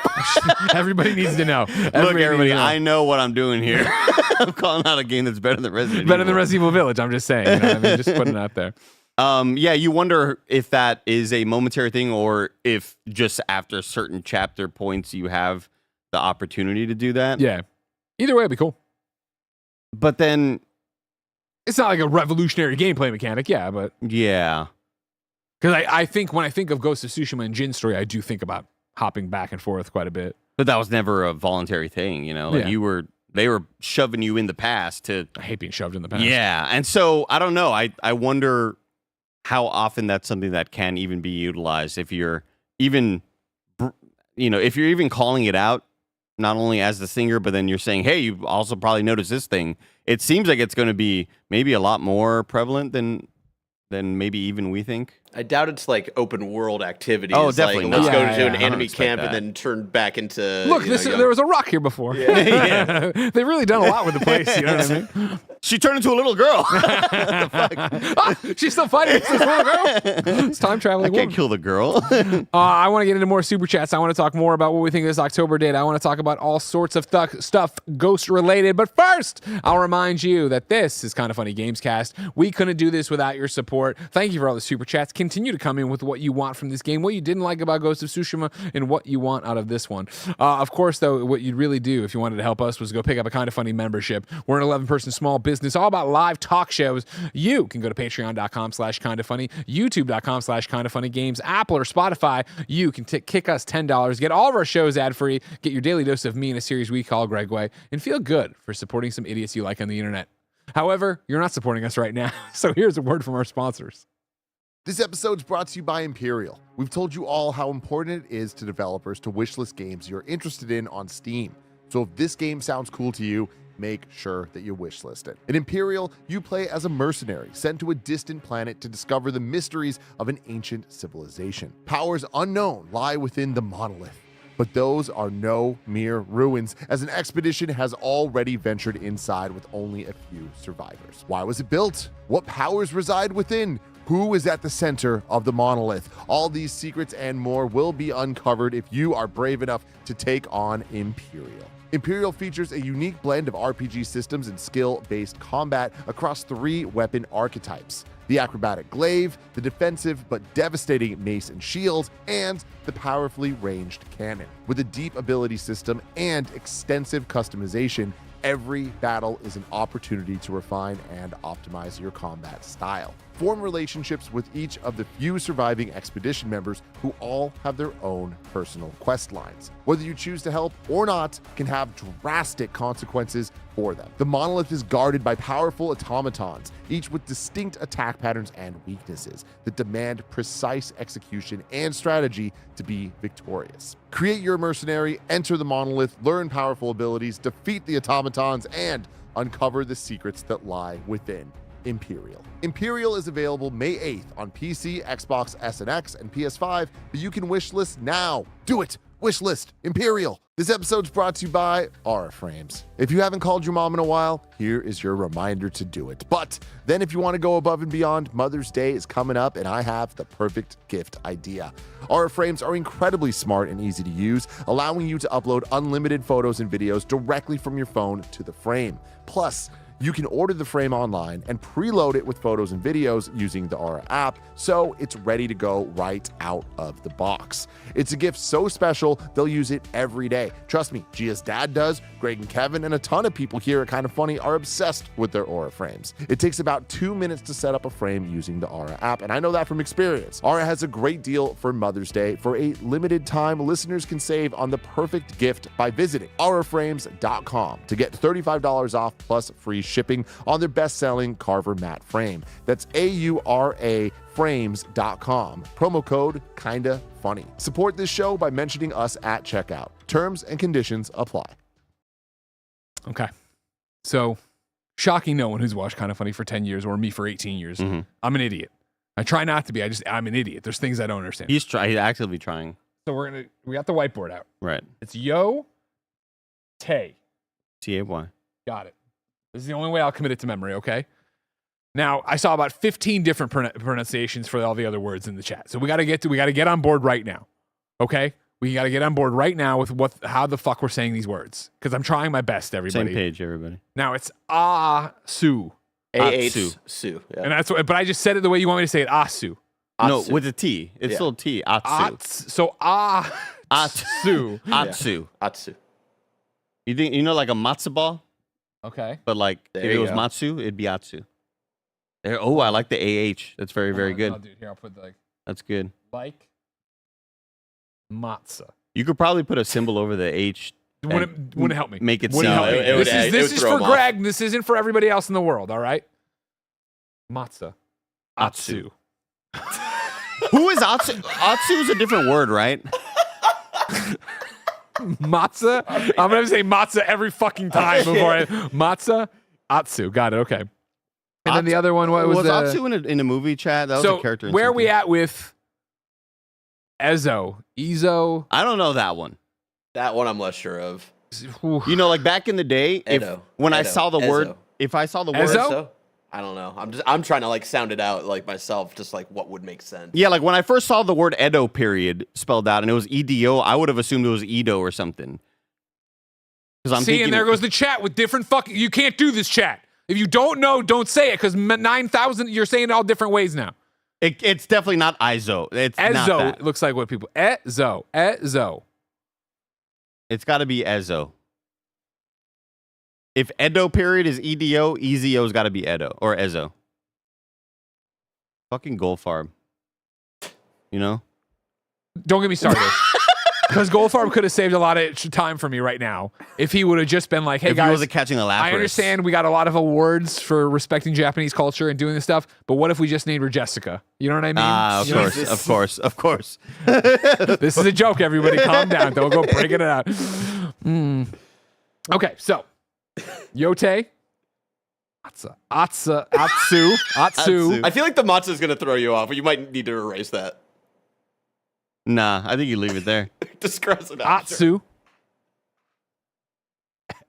Everybody needs to know. Look, everybody, I know what I'm doing here. I'm calling out a game that's better than Resident Evil. Better than Resident Evil Village, I'm just saying. I mean, just putting it out there. Yeah, you wonder if that is a momentary thing or if just after certain chapter points you have the opportunity to do that. Yeah. Either way, it'd be cool. But then it's not like a revolutionary gameplay mechanic, yeah, but yeah. Because I think when I think of Ghost of Tsushima and Jin's story, I do think about hopping back and forth quite a bit. But that was never a voluntary thing, Like they were shoving you in the past to. I hate being shoved in the past. Yeah, and so I don't know. I wonder how often that's something that can even be utilized if you're even, if you're even calling it out. Not only as the singer, but then you're saying, hey, you also probably noticed this thing. It seems like it's going to be maybe a lot more prevalent than maybe even we think. I doubt it's like open world activities. Oh, definitely like, let's not. go Yeah, to an I don't enemy expect camp that. and then turn back into. Look, there was a rock here before. Yeah. They've really done a lot with the place. You know what I mean? She turned into a little girl. She's still fighting this little girl. It's time traveling. I can't kill the girl. I want to get into more super chats. I want to talk more about what we think this October did. I want to talk about all sorts of stuff ghost related. But first, I'll remind you that this is Kind of Funny Gamescast. We couldn't do this without your support. Thank you for all the super chats. Continue to come in with what you want from this game, what you didn't like about Ghost of Tsushima, and what you want out of this one. Of course, though, what you'd really do if you wanted to help us was go pick up a Kind of Funny membership. We're an 11-person small business all about live talk shows. You can go to patreon.com/kindoffunny, youtube.com/kindoffunnygames, Apple or Spotify. You can kick us $10, get all of our shows ad-free, get your daily dose of me in a series we call Gregway, and feel good for supporting some idiots you like on the internet. However, you're not supporting us right now, so here's a word from our sponsors. This episode is brought to you by Imperial. We've told you all how important it is to developers to wishlist games you're interested in on Steam. So if this game sounds cool to you, make sure that you wishlist it. In Imperial, you play as a mercenary sent to a distant planet to discover the mysteries of an ancient civilization. Powers unknown lie within the monolith. But those are no mere ruins, as an expedition has already ventured inside with only a few survivors. Why was it built? What powers reside within? Who is at the center of the monolith? All these secrets and more will be uncovered if you are brave enough to take on Imperial. Imperial features a unique blend of RPG systems and skill-based combat across 3 weapon archetypes. the acrobatic glaive, the defensive but devastating mace and shield, and the powerfully ranged cannon. With a deep ability system and extensive customization, every battle is an opportunity to refine and optimize your combat style. Form relationships with each of the few surviving expedition members who all have their own personal quest lines. Whether you choose to help or not can have drastic consequences for them. The monolith is guarded by powerful automatons, each with distinct attack patterns and weaknesses that demand precise execution and strategy to be victorious. Create your mercenary, enter the monolith, learn powerful abilities, defeat the automatons, and uncover the secrets that lie within Imperial. Imperial is available May 8th on PC, Xbox S and X, and PS5, but you can wishlist now. Do it! Wishlist Imperial. This episode's brought to you by Aura Frames. If you haven't called your mom in a while, here is your reminder to do it. But then if you want to go above and beyond, Mother's Day is coming up and I have the perfect gift idea. Aura Frames are incredibly smart and easy to use, allowing you to upload unlimited photos and videos directly from your phone to the frame. Plus, you can order the frame online and preload it with photos and videos using the Aura app, so it's ready to go right out of the box. It's a gift so special, they'll use it every day. Trust me, Gia's dad does, Greg and Kevin, and a ton of people here at Kinda Funny are obsessed with their Aura frames. It takes about 2 minutes to set up a frame using the Aura app, and I know that from experience. Aura has a great deal for Mother's Day. For a limited time, listeners can save on the perfect gift by visiting auraframes.com to get $35 off plus free shipping on their best-selling Carver matte frame. That's AURA frames.com. Promo code Kinda Funny. Support this show by mentioning us at checkout. Terms and conditions apply. Okay. So, shocking no one who's watched Kinda Funny for 10 years or me for 18 years. Mm-hmm. I'm an idiot. I try not to be. I'm an idiot. There's things I don't understand. He's actively trying. So we got the whiteboard out. Right. It's Yotei. T-A-Y. Got it. This is the only way I'll commit it to memory, okay? Now, I saw about 15 different pronunciations for all the other words in the chat. So we got to get on board right now. Okay? We got to get on board right now with how the fuck we're saying these words, cuz I'm trying my best, everybody. Same page, everybody. Now it's Asu. Asu. Yeah. And that's what, but I just said it the way you want me to say it, Asu. No, with a T. It's still T. Atsu. So Atsu. Atsu. Atsu. You know like a matzo ball? Okay. But like There if it you was go. matsu, it'd be Atsu. There. Oh, I like the AH. That's very good. No, dude, here I'll put That's good. like matzah. You could probably put a symbol over the H. Wouldn't help me. Make it Wouldn't seem help me. like- it would- This is throw for him off. Greg. And this isn't for everybody else in the world. All right. Matzah. Atsu. Who is Atsu? Atsu is a different word, right? Matzah. I'm gonna say matzah every fucking time before matzah. Atsu. Got it. Okay. And then the other one was Atsu in a movie chat? That was so a character. In where are we something. at with Ezo? I don't know that one. That one I'm less sure of. You know, like back in the day, when I Edo. saw the word, Ezo. if I saw the word, Ezo? I don't know. I'm trying to like sound it out like myself, just like what would make sense. yeah, like when I first saw the word Edo period spelled out and it was EDO, I would have assumed it was Edo or something. Because I'm See, thinking, and there goes the chat with different fucking. You can't do this chat. If you don't know, don't say it because 9,000. You're saying it all different ways now. it's definitely not Izo. It's not Ezo that. looks like what people. Ezo. It's got to be Ezo. If Edo period is EDO, EZO's got to be Edo or Ezo. Fucking Goldfarb. You know? Don't get me started. Because Goldfarb could have saved a lot of time for me right now if he would have just been like, hey, if guys, he wasn't catching a Lapras. I understand we got a lot of awards for respecting Japanese culture and doing this stuff, but what if we just named her Jessica? You know what I mean? Of course. This is a joke, everybody. Calm down. Don't go breaking it out. Okay, so Yotei. Atsu. I feel like the matzo is gonna throw you off, but you might need to erase that. Nah, I think you leave it there. Just cross it out. Atsu.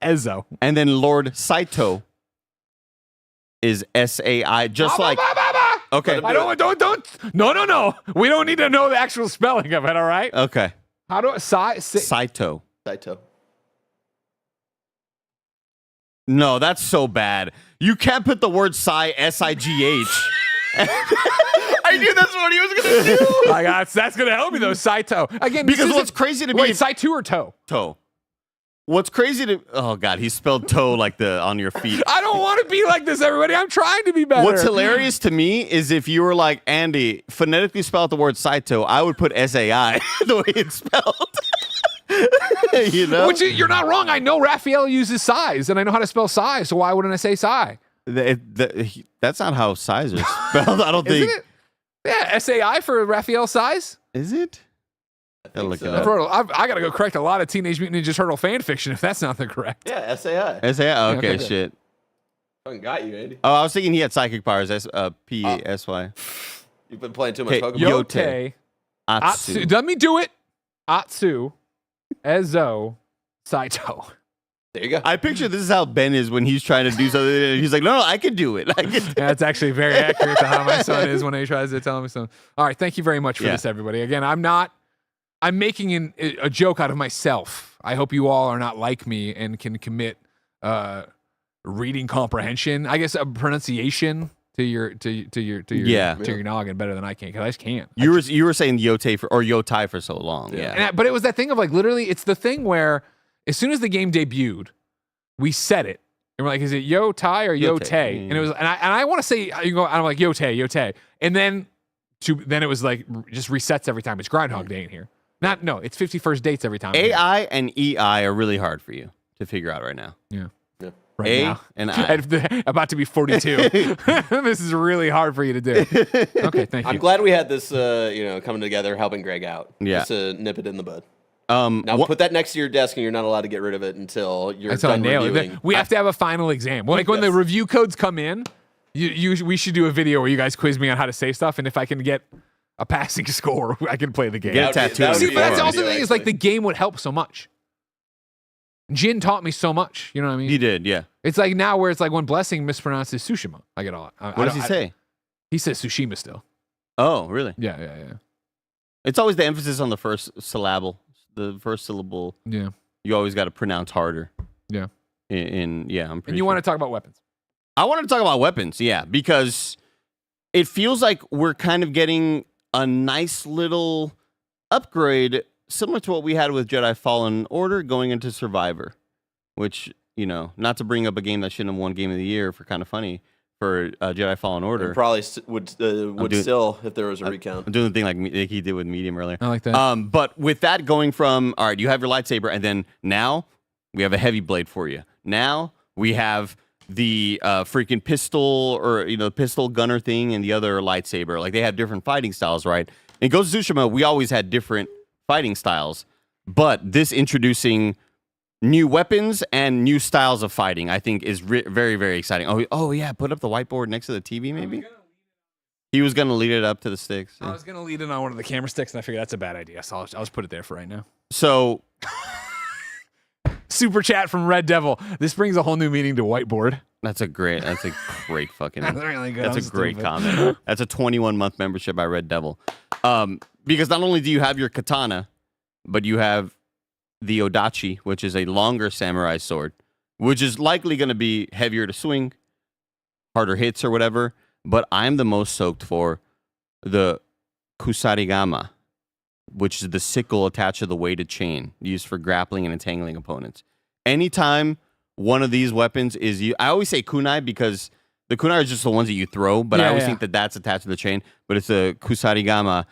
Ezo. And then Lord Saito is S-A-I, just like... Okay. I don't. No. We don't need to know the actual spelling of it. All right. Okay. How do Saito. Saito. No, that's so bad. You can't put the word S-I-G-H. I knew that's what he was gonna do. That's gonna help me though, Saito. Again, Because what's crazy to me, wait, Saito or Toe? toe. What's crazy to oh god, he spelled toe like the on your feet. I don't want to be like this, everybody. I'm trying to be better. What's hilarious to me is if you were like Andy, phonetically spell out the word Saito, I would put SAI the way it's spelled. You know, Which you're not wrong. I know Raphael uses size, and I know how to spell size. So why wouldn't I say Sai? that's not how size is spelled. I don't think. Isn't it? Yeah, SAI for Raphael size. Is it? Gotta look it up. I gotta go correct a lot of Teenage Mutant Ninja Turtle fan fiction if that's not the correct. Yeah, SAI. SAI. Okay, Okay. shit. Fucking got you, Andy. Oh, I was thinking he had psychic powers. PSY. You've been playing too much Okay, Pokemon. Yotei. Atsu. Let me do it. Atsu. Ezo. Saito. There you go. I picture this is how Ben is when he's trying to do something. And he's like, no, I can do it. I can do it. That's actually very accurate to how my son is when he tries to tell me something. All right, thank you very much for this, everybody. Again, I'm making a joke out of myself. I hope you all are not like me and can commit reading comprehension, I guess, a pronunciation to your noggin better than I can, because I just can't. You were saying Yotei for so long. Yeah. But it was that thing of like literally, it's the thing where as soon as the game debuted, we said it. And we're like, is it Yotei or Yotei? And it was, and I want to say, I'm like Yotei. And then it was like just resets every time. It's Groundhog Day in here. It's 51st dates every time. AI and EI are really hard for you to figure out right now. Yeah. Right now. And I. About to be 42. This is really hard for you to do. Okay, thank you. I'm glad we had this, coming together, helping Greg out. Yeah. Just to nip it in the bud. Now put that next to your desk, and you're not allowed to get rid of it until you're done reviewing. We have to have a final exam. Like when the review codes come in, we should do a video where you guys quiz me on how to say stuff, and if I can get a passing score, I can play the game. Get a tattoo. See, but that's also the thing is like the game would help so much. Jin taught me so much. You know what I mean? He did, yeah. It's like now where it's like when Blessing mispronounces Tsushima. I get all. What does he say? He says Tsushima still. Oh, really? Yeah. It's always the emphasis on the first syllable. The first syllable. Yeah. You always got to pronounce harder. Yeah. I'm pretty And you sure. want to talk about weapons? I want to talk about weapons, yeah, because it feels like we're kind of getting a nice little upgrade, similar to what we had with Jedi Fallen Order going into Survivor, which, not to bring up a game that shouldn't have won Game of the Year for kind of funny for Jedi Fallen Order. And probably would still if there was a recount. I'm doing the thing like he did with Medium earlier. I like that. But with that going from, all right, you have your lightsaber, and then now we have a heavy blade for you. Now we have the freaking pistol or pistol gunner thing and the other lightsaber. Like they have different fighting styles, right? In Ghost of Tsushima, we always had different fighting styles, but this introducing new weapons and new styles of fighting, I think, is very, very exciting. Oh yeah, put up the whiteboard next to the TV, maybe. He was gonna lead it up to the sticks. I was gonna lead it on one of the camera sticks, and I figured that's a bad idea, so I'll just put it there for right now. So. Super chat from Red Devil. This brings a whole new meaning to Whiteboard. That's a great fucking. That's really good. That's a great comment. That's a 21-month membership by Red Devil. Because not only do you have your katana, but you have the odachi, which is a longer samurai sword, which is likely going to be heavier to swing, harder hits or whatever. But I'm the most soaked for the kusarigama, which is the sickle attached to the weighted chain used for grappling and entangling opponents. Anytime one of these weapons is used, I always say kunai because the kunai are just the ones that you throw, but I always think that that's attached to the chain, but it's a kusarigama.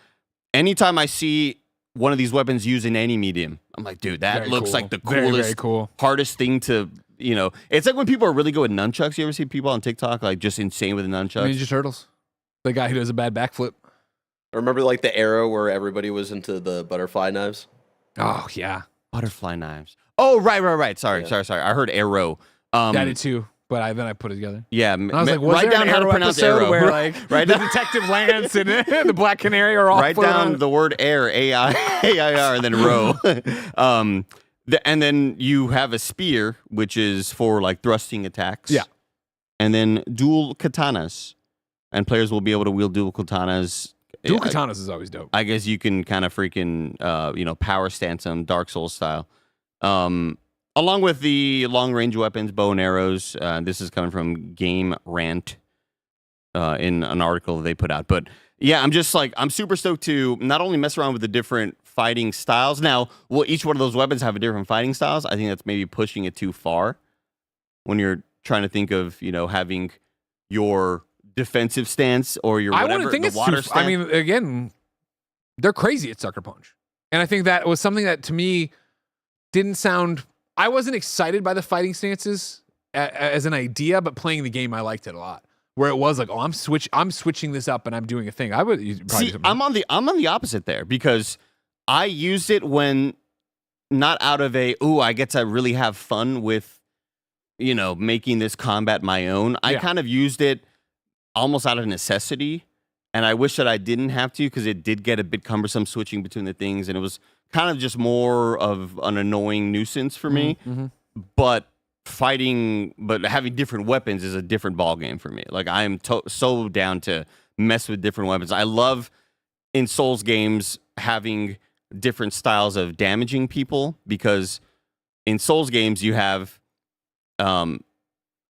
Anytime I see one of these weapons used in any medium, I'm like, dude, that looks like the coolest, hardest thing to, it's like when people are really good with nunchucks. You ever see people on TikTok, like just insane with the nunchucks? Ninja Turtles. The guy who does a bad backflip. Remember like the era where everybody was into the butterfly knives? Oh, yeah. Butterfly knives. Oh, right. Sorry. I heard arrow. I did too, but then I put it together. Yeah. I was like, write down how to pronounce arrow. Where like the Detective Lance and the Black Canary are all write down the word air, A-I-R, and then row. And then you have a spear, which is for like thrusting attacks. Yeah. And then dual katanas. And players will be able to wield dual katanas. Dual katanas is always dope. I guess you can kind of freaking, power stance them, Dark Souls style. Along with the long range weapons, bow and arrows. This is coming from Game Rant. in an article they put out. But yeah, I'm super stoked to not only mess around with the different fighting styles. Now, will each one of those weapons have a different fighting styles? I think that's maybe pushing it too far when you're trying to think of, having your defensive stance or your whatever. I wouldn't think the it's water too. stance. I mean, again, they're crazy at Sucker Punch, and I think that was something that to me didn't sound. I wasn't excited by the fighting stances as an idea, but playing the game, I liked it a lot. Where it was like, oh, I'm switching this up and I'm doing a thing. I would probably see. I'm on the opposite there because I used it when not out of I get to really have fun with, making this combat my own. I kind of used it almost out of necessity, and I wish that I didn't have to because it did get a bit cumbersome switching between the things, and it was kind of just more of an annoying nuisance for me. Mm-hmm. But having different weapons is a different ball game for me. Like I am so down to mess with different weapons. I love in Souls games having different styles of damaging people because in Souls games you have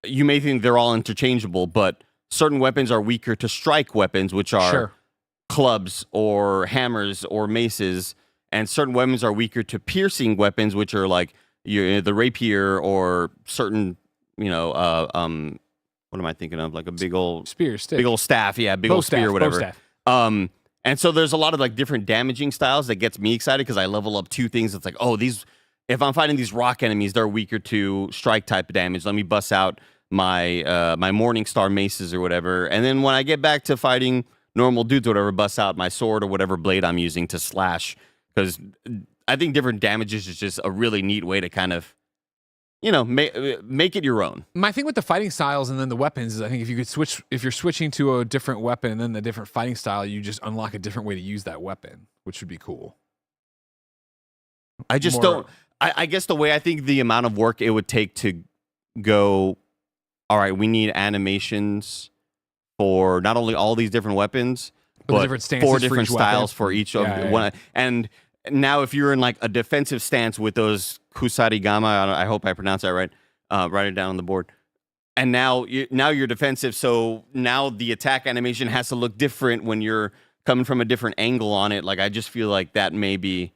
you may think they're all interchangeable, but certain weapons are weaker to strike weapons, which are clubs or hammers or maces, and certain weapons are weaker to piercing weapons, which are like the rapier or certain, what am I thinking of? Like a big old spear, stick. Big old staff, big bow old spear, staff, whatever. bow staff. And so there's a lot of like different damaging styles that gets me excited because I level up two things. It's like, oh, if I'm fighting these rock enemies, they're weaker to strike type of damage. Let me bust out my my Morningstar maces or whatever. And then when I get back to fighting normal dudes or whatever, bust out my sword or whatever blade I'm using to slash. Because I think different damages is just a really neat way to kind of, make it your own. My thing with the fighting styles and then the weapons is I think if you're switching to a different weapon and then the different fighting style, you just unlock a different way to use that weapon, which would be cool. I just don't. I guess the way I think the amount of work it would take to go, all right, we need animations for not only all these different weapons, but different stances four different for each styles weapon. for each of Yeah. one. And now if you're in like a defensive stance with those Kusarigama, I hope I pronounced that right, write it down on the board. And now you're defensive, so now the attack animation has to look different when you're coming from a different angle on it. Like I just feel like that may be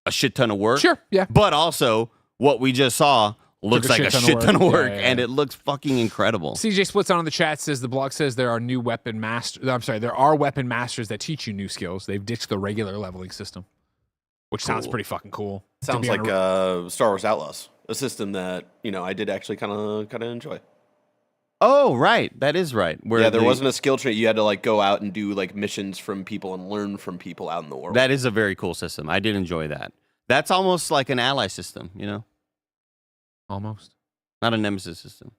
a shit ton of work. Sure, yeah. But also, what we just saw looks like a shit ton of work, and it looks fucking incredible. CJ Splits on in the chat says the blog says there are weapon masters that teach you new skills. They've ditched the regular leveling system, which sounds pretty fucking cool. Sounds like Star Wars Outlaws, a system that I did actually kind of enjoy. Oh, right, that is right. Where there wasn't a skill tree. You had to go out and do missions from people and learn from people out in the world. That is a very cool system. I did enjoy that. That's almost like an ally system, Almost. Not a nemesis system.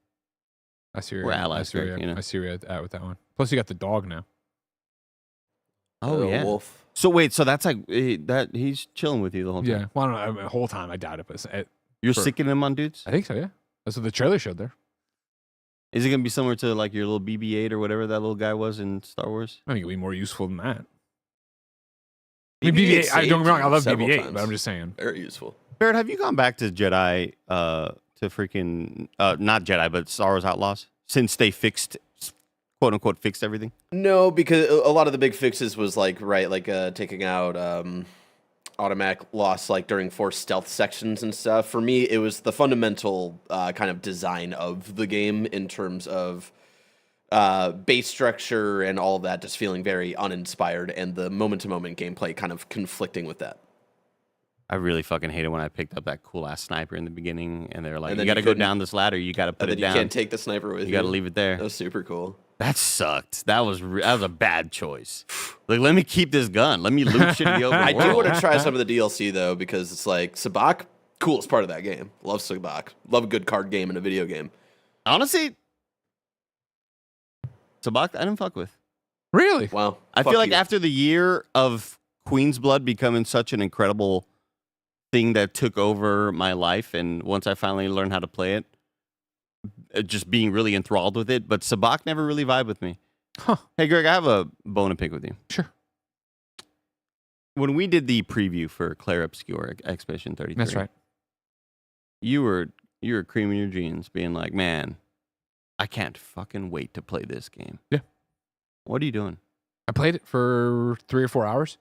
I see We're allies, right? I see where you're at with that one. Plus, you got the dog now. Oh, yeah. Wolf. So wait, so that's like that he's chilling with you the whole time. Yeah. Well, I don't know. The whole time I doubt it, but You're sicking him on dudes? I think so. Yeah. That's what the trailer showed there. Is it gonna be similar to like your little BB-8 or whatever that little guy was in Star Wars? I think it'll be more useful than that. I mean, BB-8. Don't get me wrong. I love BB-8, but I'm just saying. Very useful. Barrett, have you gone back to Jedi, to freaking not Jedi, but Star Wars Outlaws since they fixed, quote unquote, fixed everything? No, because a lot of the big fixes was taking out automatic loss during forced stealth sections and stuff. For me, it was the fundamental kind of design of the game in terms of base structure and all of that just feeling very uninspired, and the moment-to-moment gameplay kind of conflicting with that. I really fucking hate it when I picked up that cool ass sniper in the beginning, and they're like, And "You then got to you go couldn't- down this ladder. You got to put And it then you down. can't take the sniper with you. You got to leave it there." That was super cool. That sucked. That was a bad choice. Like, let me keep this gun. Let me loot shit in the open I world. do want to try some of the DLC though, because it's Sabak, coolest part of that game. Love Sabak. Love a good card game in a video game. Honestly, Sabak, I didn't fuck with. Really? Wow. I Fuck feel like you. after the year of Queen's Blood becoming such an incredible thing that took over my life, and once I finally learned how to play it, just being really enthralled with it, but Sabak never really vibed with me. Huh. Hey, Greg, I have a bone to pick with you. Sure. When we did the preview for Claire Obscure Expedition 33, That's right. You were creaming your jeans, being like, "Man, I can't fucking wait to play this game." Yeah. What are you doing? I played it for 3 or 4 hours,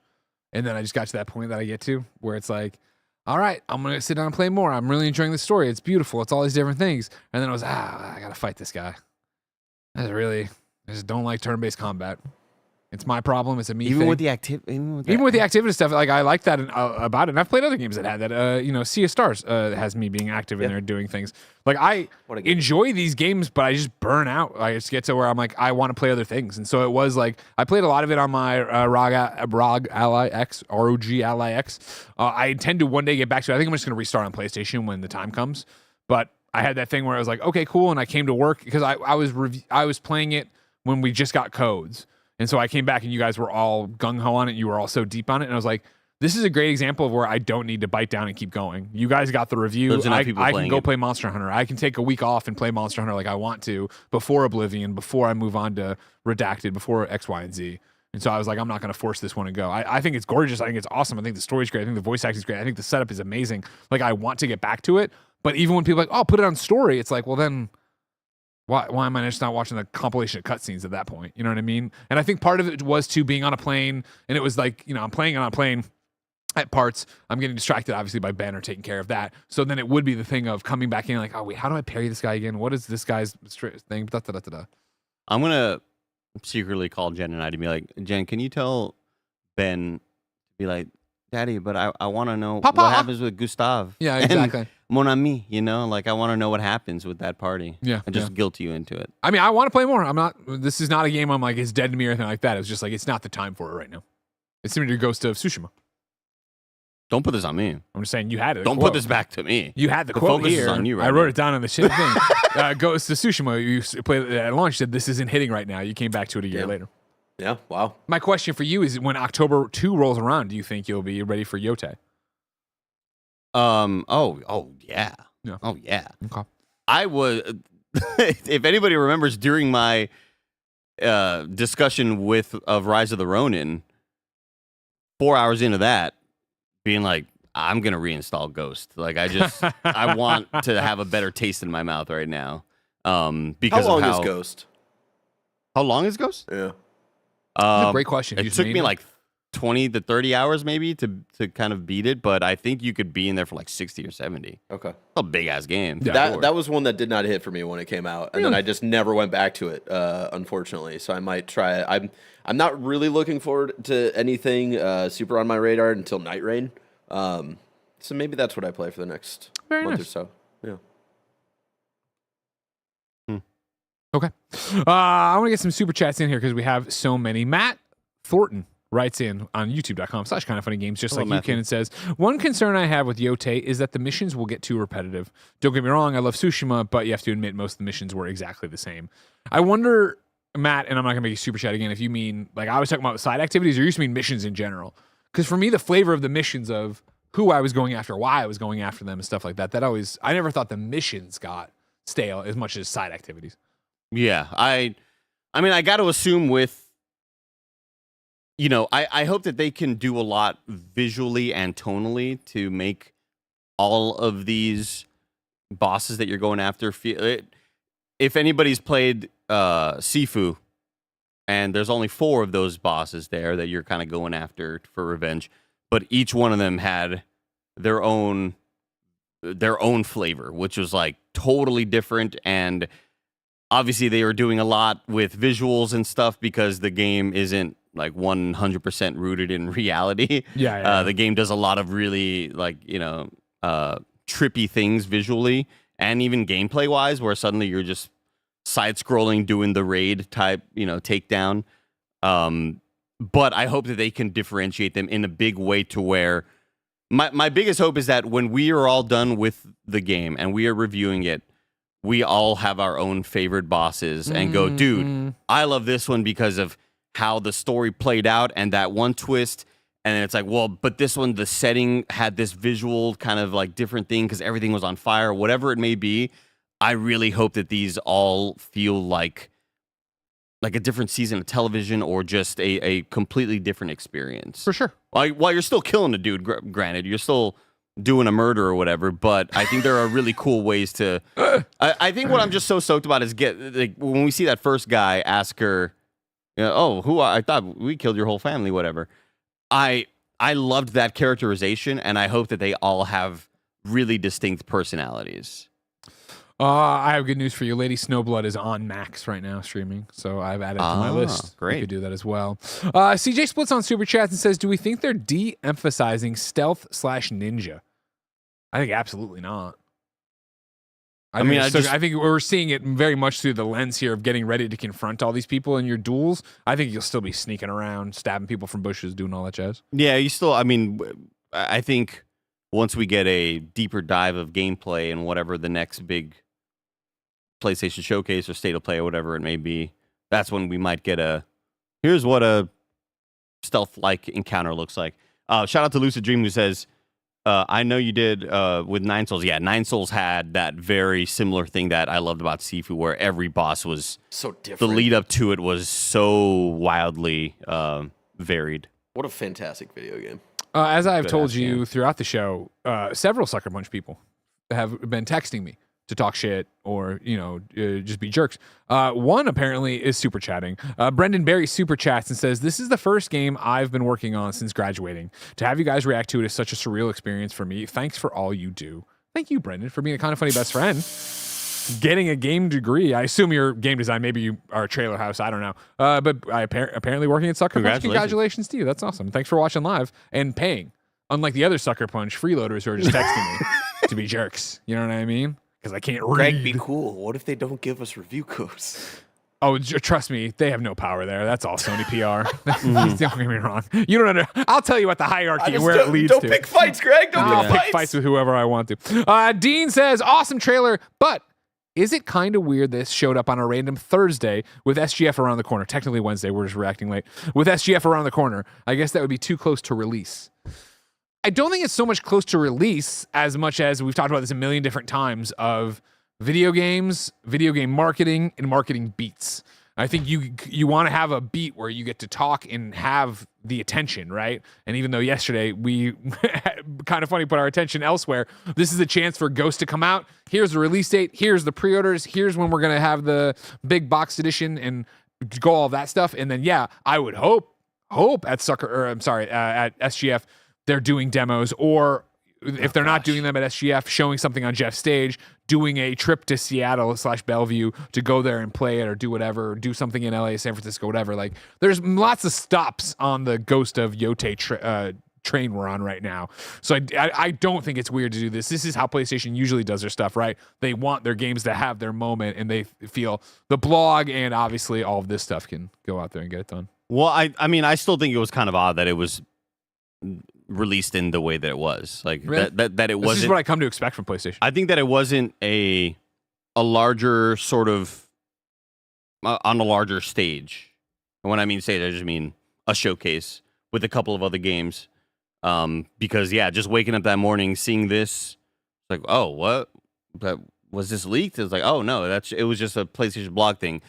and then I just got to that point that I get to where it's like, all right, I'm going to sit down and play more. I'm really enjoying the story. It's beautiful. It's all these different things. And then I was, I got to fight this guy. I just don't like turn-based combat. It's my problem. It's a me Even thing. with the activity, Even with the activity stuff, like I like that about it. And I've played other games that had that. Sea of Stars has me being active in there doing things. Like I enjoy these games, but I just burn out. I just get to where I'm like, I want to play other things. And so it was like I played a lot of it on my ROG Ally X. I intend to one day get back to it. I think I'm just going to restart on PlayStation when the time comes. But I had that thing where I was like, okay, cool. And I came to work because I was playing it when we just got codes. And so I came back and you guys were all gung-ho on it. You were all so deep on it. And I was like, this is a great example of where I don't need to bite down and keep going. You guys got the review. I can go play Monster Hunter. I can take a week off and play Monster Hunter like I want to before Oblivion, before I move on to Redacted, before X, Y, and Z. And so I was like, I'm not going to force this one to go. I think it's gorgeous. I think it's awesome. I think the story's great. I think the voice acting is great. I think the setup is amazing. Like, I want to get back to it. But even when people are like, oh, put it on story, it's like, well, then why am I just not watching the compilation of cutscenes at that point? You know what I mean? And I think part of it was to being on a plane, and it was like, I'm playing on a plane at parts. I'm getting distracted, obviously, by Ben or taking care of that. So then it would be the thing of coming back in, like, oh, wait, how do I parry this guy again? What is this guy's thing? I'm going to secretly call Jen and I to be like, Jen, can you tell Ben, be like, Daddy, but I want to know Papa. what happens with Gustav. Yeah, exactly. And mon ami, like I want to know what happens with that party. Yeah. And just guilt you into it. I mean, I want to play more. This is not a game I'm like, it's dead to me or anything like that. It's just like, it's not the time for it right now. It's similar to Ghost of Tsushima. Don't put this on me. I'm just saying you had it. Don't put this back to me. You had the quote focus here. is on you right I wrote now. it down on the shit thing. Ghost of Tsushima, you played it at launch, said this isn't hitting right now. You came back to it a year later. Yeah, wow. My question for you is, when October 2 rolls around, do you think you'll be ready for Yotei? Oh yeah. Yeah. Oh yeah. Okay. I was if anybody remembers during my discussion of Rise of the Ronin, 4 hours into that, being like, I'm gonna reinstall Ghost. Like I want to have a better taste in my mouth right now. Because how long is Ghost? How long is Ghost? Yeah. That's a great question. It took me like 20 to 30 hours maybe to kind of beat it, but I think you could be in there for like 60 or 70. Okay. It's a big ass game. Yeah. That was one that did not hit for me when it came out, and then I just never went back to it, unfortunately. So I might try it. I'm not really looking forward to anything super on my radar until Night Rain. So maybe that's what I play for the next month or so. Yeah. Okay. I want to get some super chats in here because we have so many. Matt Thornton writes in on youtube.com/kindoffunnygames, just like you can, and says, one concern I have with Yotei is that the missions will get too repetitive. Don't get me wrong, I love Tsushima, but you have to admit most of the missions were exactly the same. I wonder, Matt, and I'm not going to make a super chat again, if you mean, like I was talking about side activities, or you just mean missions in general. Because for me, the flavor of the missions of who I was going after, why I was going after them, and stuff like that, I never thought the missions got stale as much as side activities. Yeah, I mean, I got to assume with, I hope that they can do a lot visually and tonally to make all of these bosses that you're going after feel it. If anybody's played Sifu, and there's only 4 of those bosses there that you're kind of going after for revenge, but each one of them had their own flavor, which was like totally different. And obviously they were doing a lot with visuals and stuff because the game isn't like 100% rooted in reality. Yeah. The game does a lot of really trippy things visually and even gameplay wise, where suddenly you're just side scrolling, doing the raid type, takedown. But I hope that they can differentiate them in a big way to where my biggest hope is that when we are all done with the game and we are reviewing it, we all have our own favorite bosses and go, dude, I love this one because of how the story played out and that one twist. And then it's like, well, but this one, the setting had this visual kind of like different thing because everything was on fire, whatever it may be. I really hope that these all feel like a different season of television or just a completely different experience. For sure. While you're still killing a dude, granted, you're still doing a murder or whatever, but I think there are really cool ways to... I think what I'm just so stoked about is when we see that first guy ask her, Yeah. Oh, I thought we killed your whole family, whatever. I loved that characterization, and I hope that they all have really distinct personalities. I have good news for you. Lady Snowblood is on Max right now streaming, so I've added to my list. Great. You could do that as well. CJ Splits on Super Chats and says, do we think they're de-emphasizing stealth/ninja? I think absolutely not. I think we're seeing it very much through the lens here of getting ready to confront all these people in your duels. I think you'll still be sneaking around, stabbing people from bushes, doing all that jazz. Yeah, I think once we get a deeper dive of gameplay and whatever the next big PlayStation Showcase or State of Play or whatever it may be, that's when we might get here's what a stealth-like encounter looks like. Shout out to Lucid Dream who says, I know you did with Nine Souls. Yeah, Nine Souls had that very similar thing that I loved about Sifu, where every boss was so different. The lead up to it was so wildly varied. What a fantastic video game. As I've told you throughout the show, several Sucker Punch people have been texting me to talk shit or, just be jerks. One apparently is super chatting. Brendan Berry super chats and says, this is the first game I've been working on since graduating. To have you guys react to it is such a surreal experience for me. Thanks for all you do. Thank you, Brendan, for being a kind of funny best friend. Getting a game degree. I assume you're game design. Maybe you are a trailer house. I don't know. But apparently working at Sucker Punch. Congratulations to you. That's awesome. Thanks for watching live and paying. Unlike the other Sucker Punch freeloaders who are just texting me to be jerks. You know what I mean? Because I can't read. Greg, be cool. What if they don't give us review codes? Oh, trust me, they have no power there. That's all Sony PR. Don't get me wrong. You don't know. I'll tell you what the hierarchy and where it leads to. Don't pick fights, Greg. Don't pick fights with whoever I want to. Dean says, awesome trailer, but is it kind of weird this showed up on a random Thursday with SGF around the corner? Technically Wednesday, we're just reacting late. With SGF around the corner, I guess that would be too close to release. I don't think it's so much close to release as much as we've talked about this a million different times of video games, video game marketing, and marketing beats. I think you want to have a beat where you get to talk and have the attention, right? And even though yesterday we kind of funny put our attention elsewhere, this is a chance for Ghost to come out. Here's the release date. Here's the pre-orders. Here's when we're going to have the big box edition and go all that stuff. And then, yeah, I would hope at at SGF, they're doing demos, or if they're not doing them at SGF, showing something on Jeff's stage, doing a trip to Seattle/Bellevue to go there and play it or do whatever, or do something in LA, San Francisco, whatever. Like, there's lots of stops on the Ghost of Yotei train we're on right now. So I don't think it's weird to do this. This is how PlayStation usually does their stuff, right? They want their games to have their moment, and they feel the blog and obviously all of this stuff can go out there and get it done. Well, I mean, I still think it was kind of odd that it was released in the way that it was, like really? that it wasn't. This is what I come to expect from PlayStation. I think that it wasn't a larger sort of on a larger stage. And when I mean stage, I just mean a showcase with a couple of other games. Because just waking up that morning, seeing this, like, oh, what? That was this leaked? It was like, oh no, it was just a PlayStation blog thing.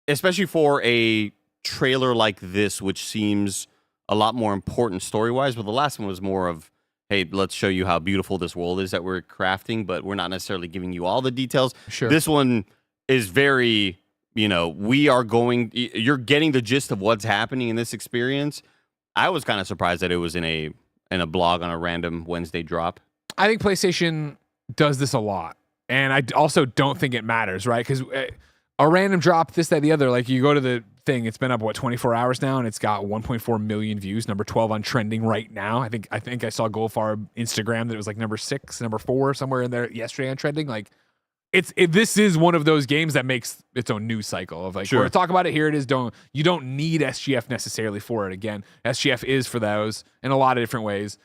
Especially for a trailer like this, which seems a lot more important story-wise, but the last one was more of, hey, let's show you how beautiful this world is that we're crafting, but we're not necessarily giving you all the details. Sure. This one is very, you're getting the gist of what's happening in this experience. I was kind of surprised that it was in a blog on a random Wednesday drop. I think PlayStation does this a lot, and I also don't think it matters, right? Because a random drop, this, that, the other, like you go to the thing, it's been up 24 hours now, and it's got 1.4 million views, number 12 on trending right now. I think I saw Goldfarb Instagram that it was like number 6, number 4 somewhere in there yesterday on trending. Like this is one of those games that makes its own news cycle of like, we're talking about it, here it is. You don't need SGF necessarily for it. Again, SGF is for those in a lot of different ways.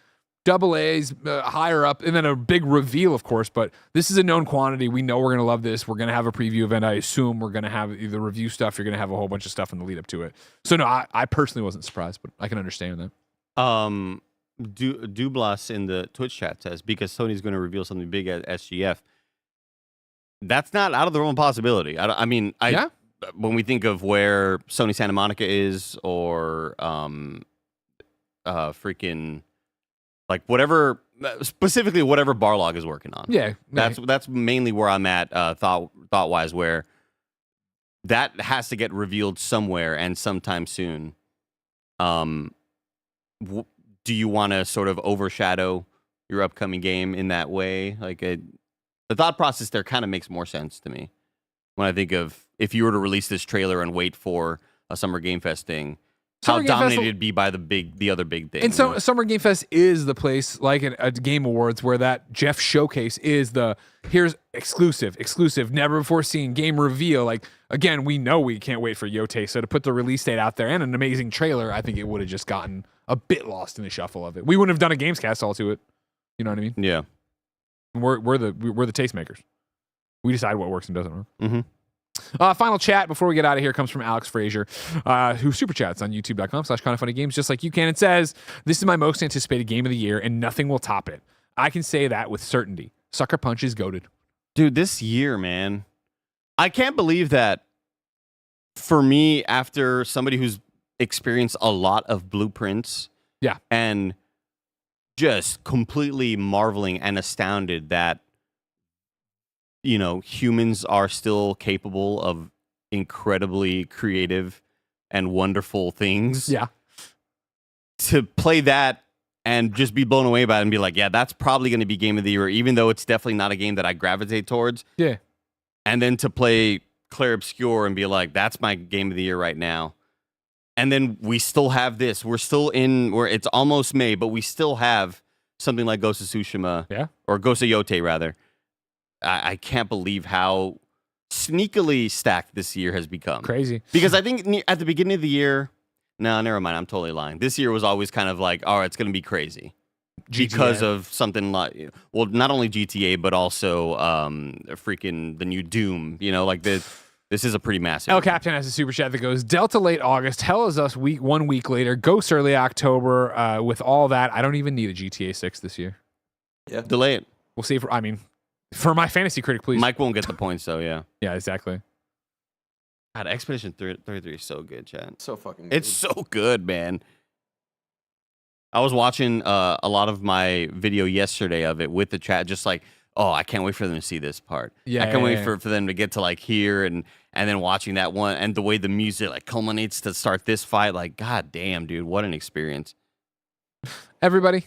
Double A's higher up, and then a big reveal, of course, but this is a known quantity. We know we're going to love this. We're going to have a preview event. I assume we're going to have either review stuff. You're going to have a whole bunch of stuff in the lead up to it. So no, I personally wasn't surprised, but I can understand that. Dublas in the Twitch chat says, because Sony's going to reveal something big at SGF. That's not out of the realm of possibility. When we think of where Sony Santa Monica is, or freaking... like whatever, specifically whatever Barlog is working on. Yeah, that's mainly where I'm at thought wise. Where that has to get revealed somewhere and sometime soon. Do you want to sort of overshadow your upcoming game in that way? Like the thought process there kind of makes more sense to me when I think of if you were to release this trailer and wait for a Summer Game Fest thing. How dominated it'd be by the other big thing. And so Summer Game Fest is the place, like a Game Awards, where that Jeff showcase is here's exclusive, never before seen game reveal. Like, again, we know we can't wait for Yotei. So to put the release date out there and an amazing trailer, I think it would have just gotten a bit lost in the shuffle of it. We wouldn't have done a Gamescast all to it. You know what I mean? Yeah. We're the tastemakers. We decide what works and doesn't work. Mm-hmm. Final chat before we get out of here comes from Alex Frazier, who super chats on youtube.com/kindoffunnygames, just like you can. It says, "This is my most anticipated game of the year, and nothing will top it. I can say that with certainty. Sucker Punch is goated." Dude, this year, man, I can't believe that for me, after somebody who's experienced a lot of blueprints, yeah, and just completely marveling and astounded that humans are still capable of incredibly creative and wonderful things. Yeah. To play that and just be blown away by it and be like, yeah, that's probably going to be game of the year, even though it's definitely not a game that I gravitate towards. Yeah. And then to play Clair Obscur and be like, that's my game of the year right now. And then we still have this. We're still where it's almost May, but we still have something like Ghost of Tsushima. Yeah. Or Ghost of Yotei, rather. I can't believe how sneakily stacked this year has become. Crazy. Because I think at the beginning of the year, no, never mind. I'm totally lying. This year was always kind of like, all right, it's going to be crazy. GTA. Because of something like, well, not only GTA, but also freaking the new Doom. Like this is a pretty massive. El Captain has a super chat that goes, Delta late August, Hell is Us 1 week later, Ghost early October. With all that, I don't even need a GTA 6 this year. Yeah. Delay it. We'll see for my fantasy critic, please. Mike won't get the points, though, yeah. Yeah, exactly. God, Expedition 33 is so good, chat. So fucking good. It's so good, man. I was watching a lot of my video yesterday of it with the chat, just like, oh, I can't wait for them to see this part. Yeah, I can't wait for them to get to like here and then watching that one and the way the music like culminates to start this fight. Like, god damn, dude, what an experience. Everybody,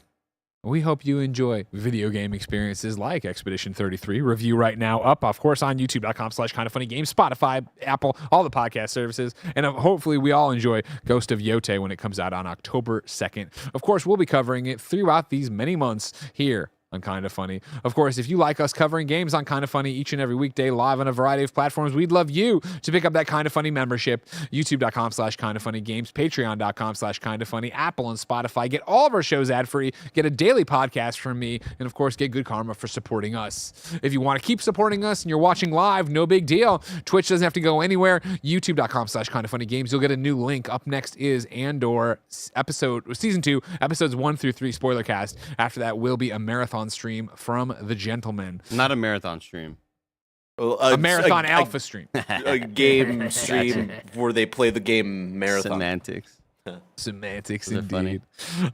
we hope you enjoy video game experiences like Expedition 33. Review right now up, of course, on youtube.com/kindoffunnygames, Spotify, Apple, all the podcast services. And hopefully we all enjoy Ghost of Yotei when it comes out on October 2nd. Of course, we'll be covering it throughout these many months here on Kinda Funny. Of course, if you like us covering games on Kinda Funny each and every weekday live on a variety of platforms, we'd love you to pick up that Kinda Funny membership. YouTube.com/kindoffunnygames, Patreon.com/kindoffunny, Apple and Spotify. Get all of our shows ad-free, get a daily podcast from me, and of course, get good karma for supporting us. If you want to keep supporting us and you're watching live, no big deal. Twitch doesn't have to go anywhere. YouTube.com/kindoffunnygames. You'll get a new link. Up next is Andor season 2, episodes 1 through 3, spoiler cast. After that will be a marathon stream from the gentleman. Not a marathon stream. Well, a marathon alpha stream. A game stream where they play the game marathon. Semantics Those are indeed.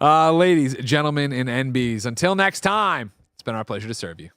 Ladies, gentlemen, and NBs, until next time, it's been our pleasure to serve you.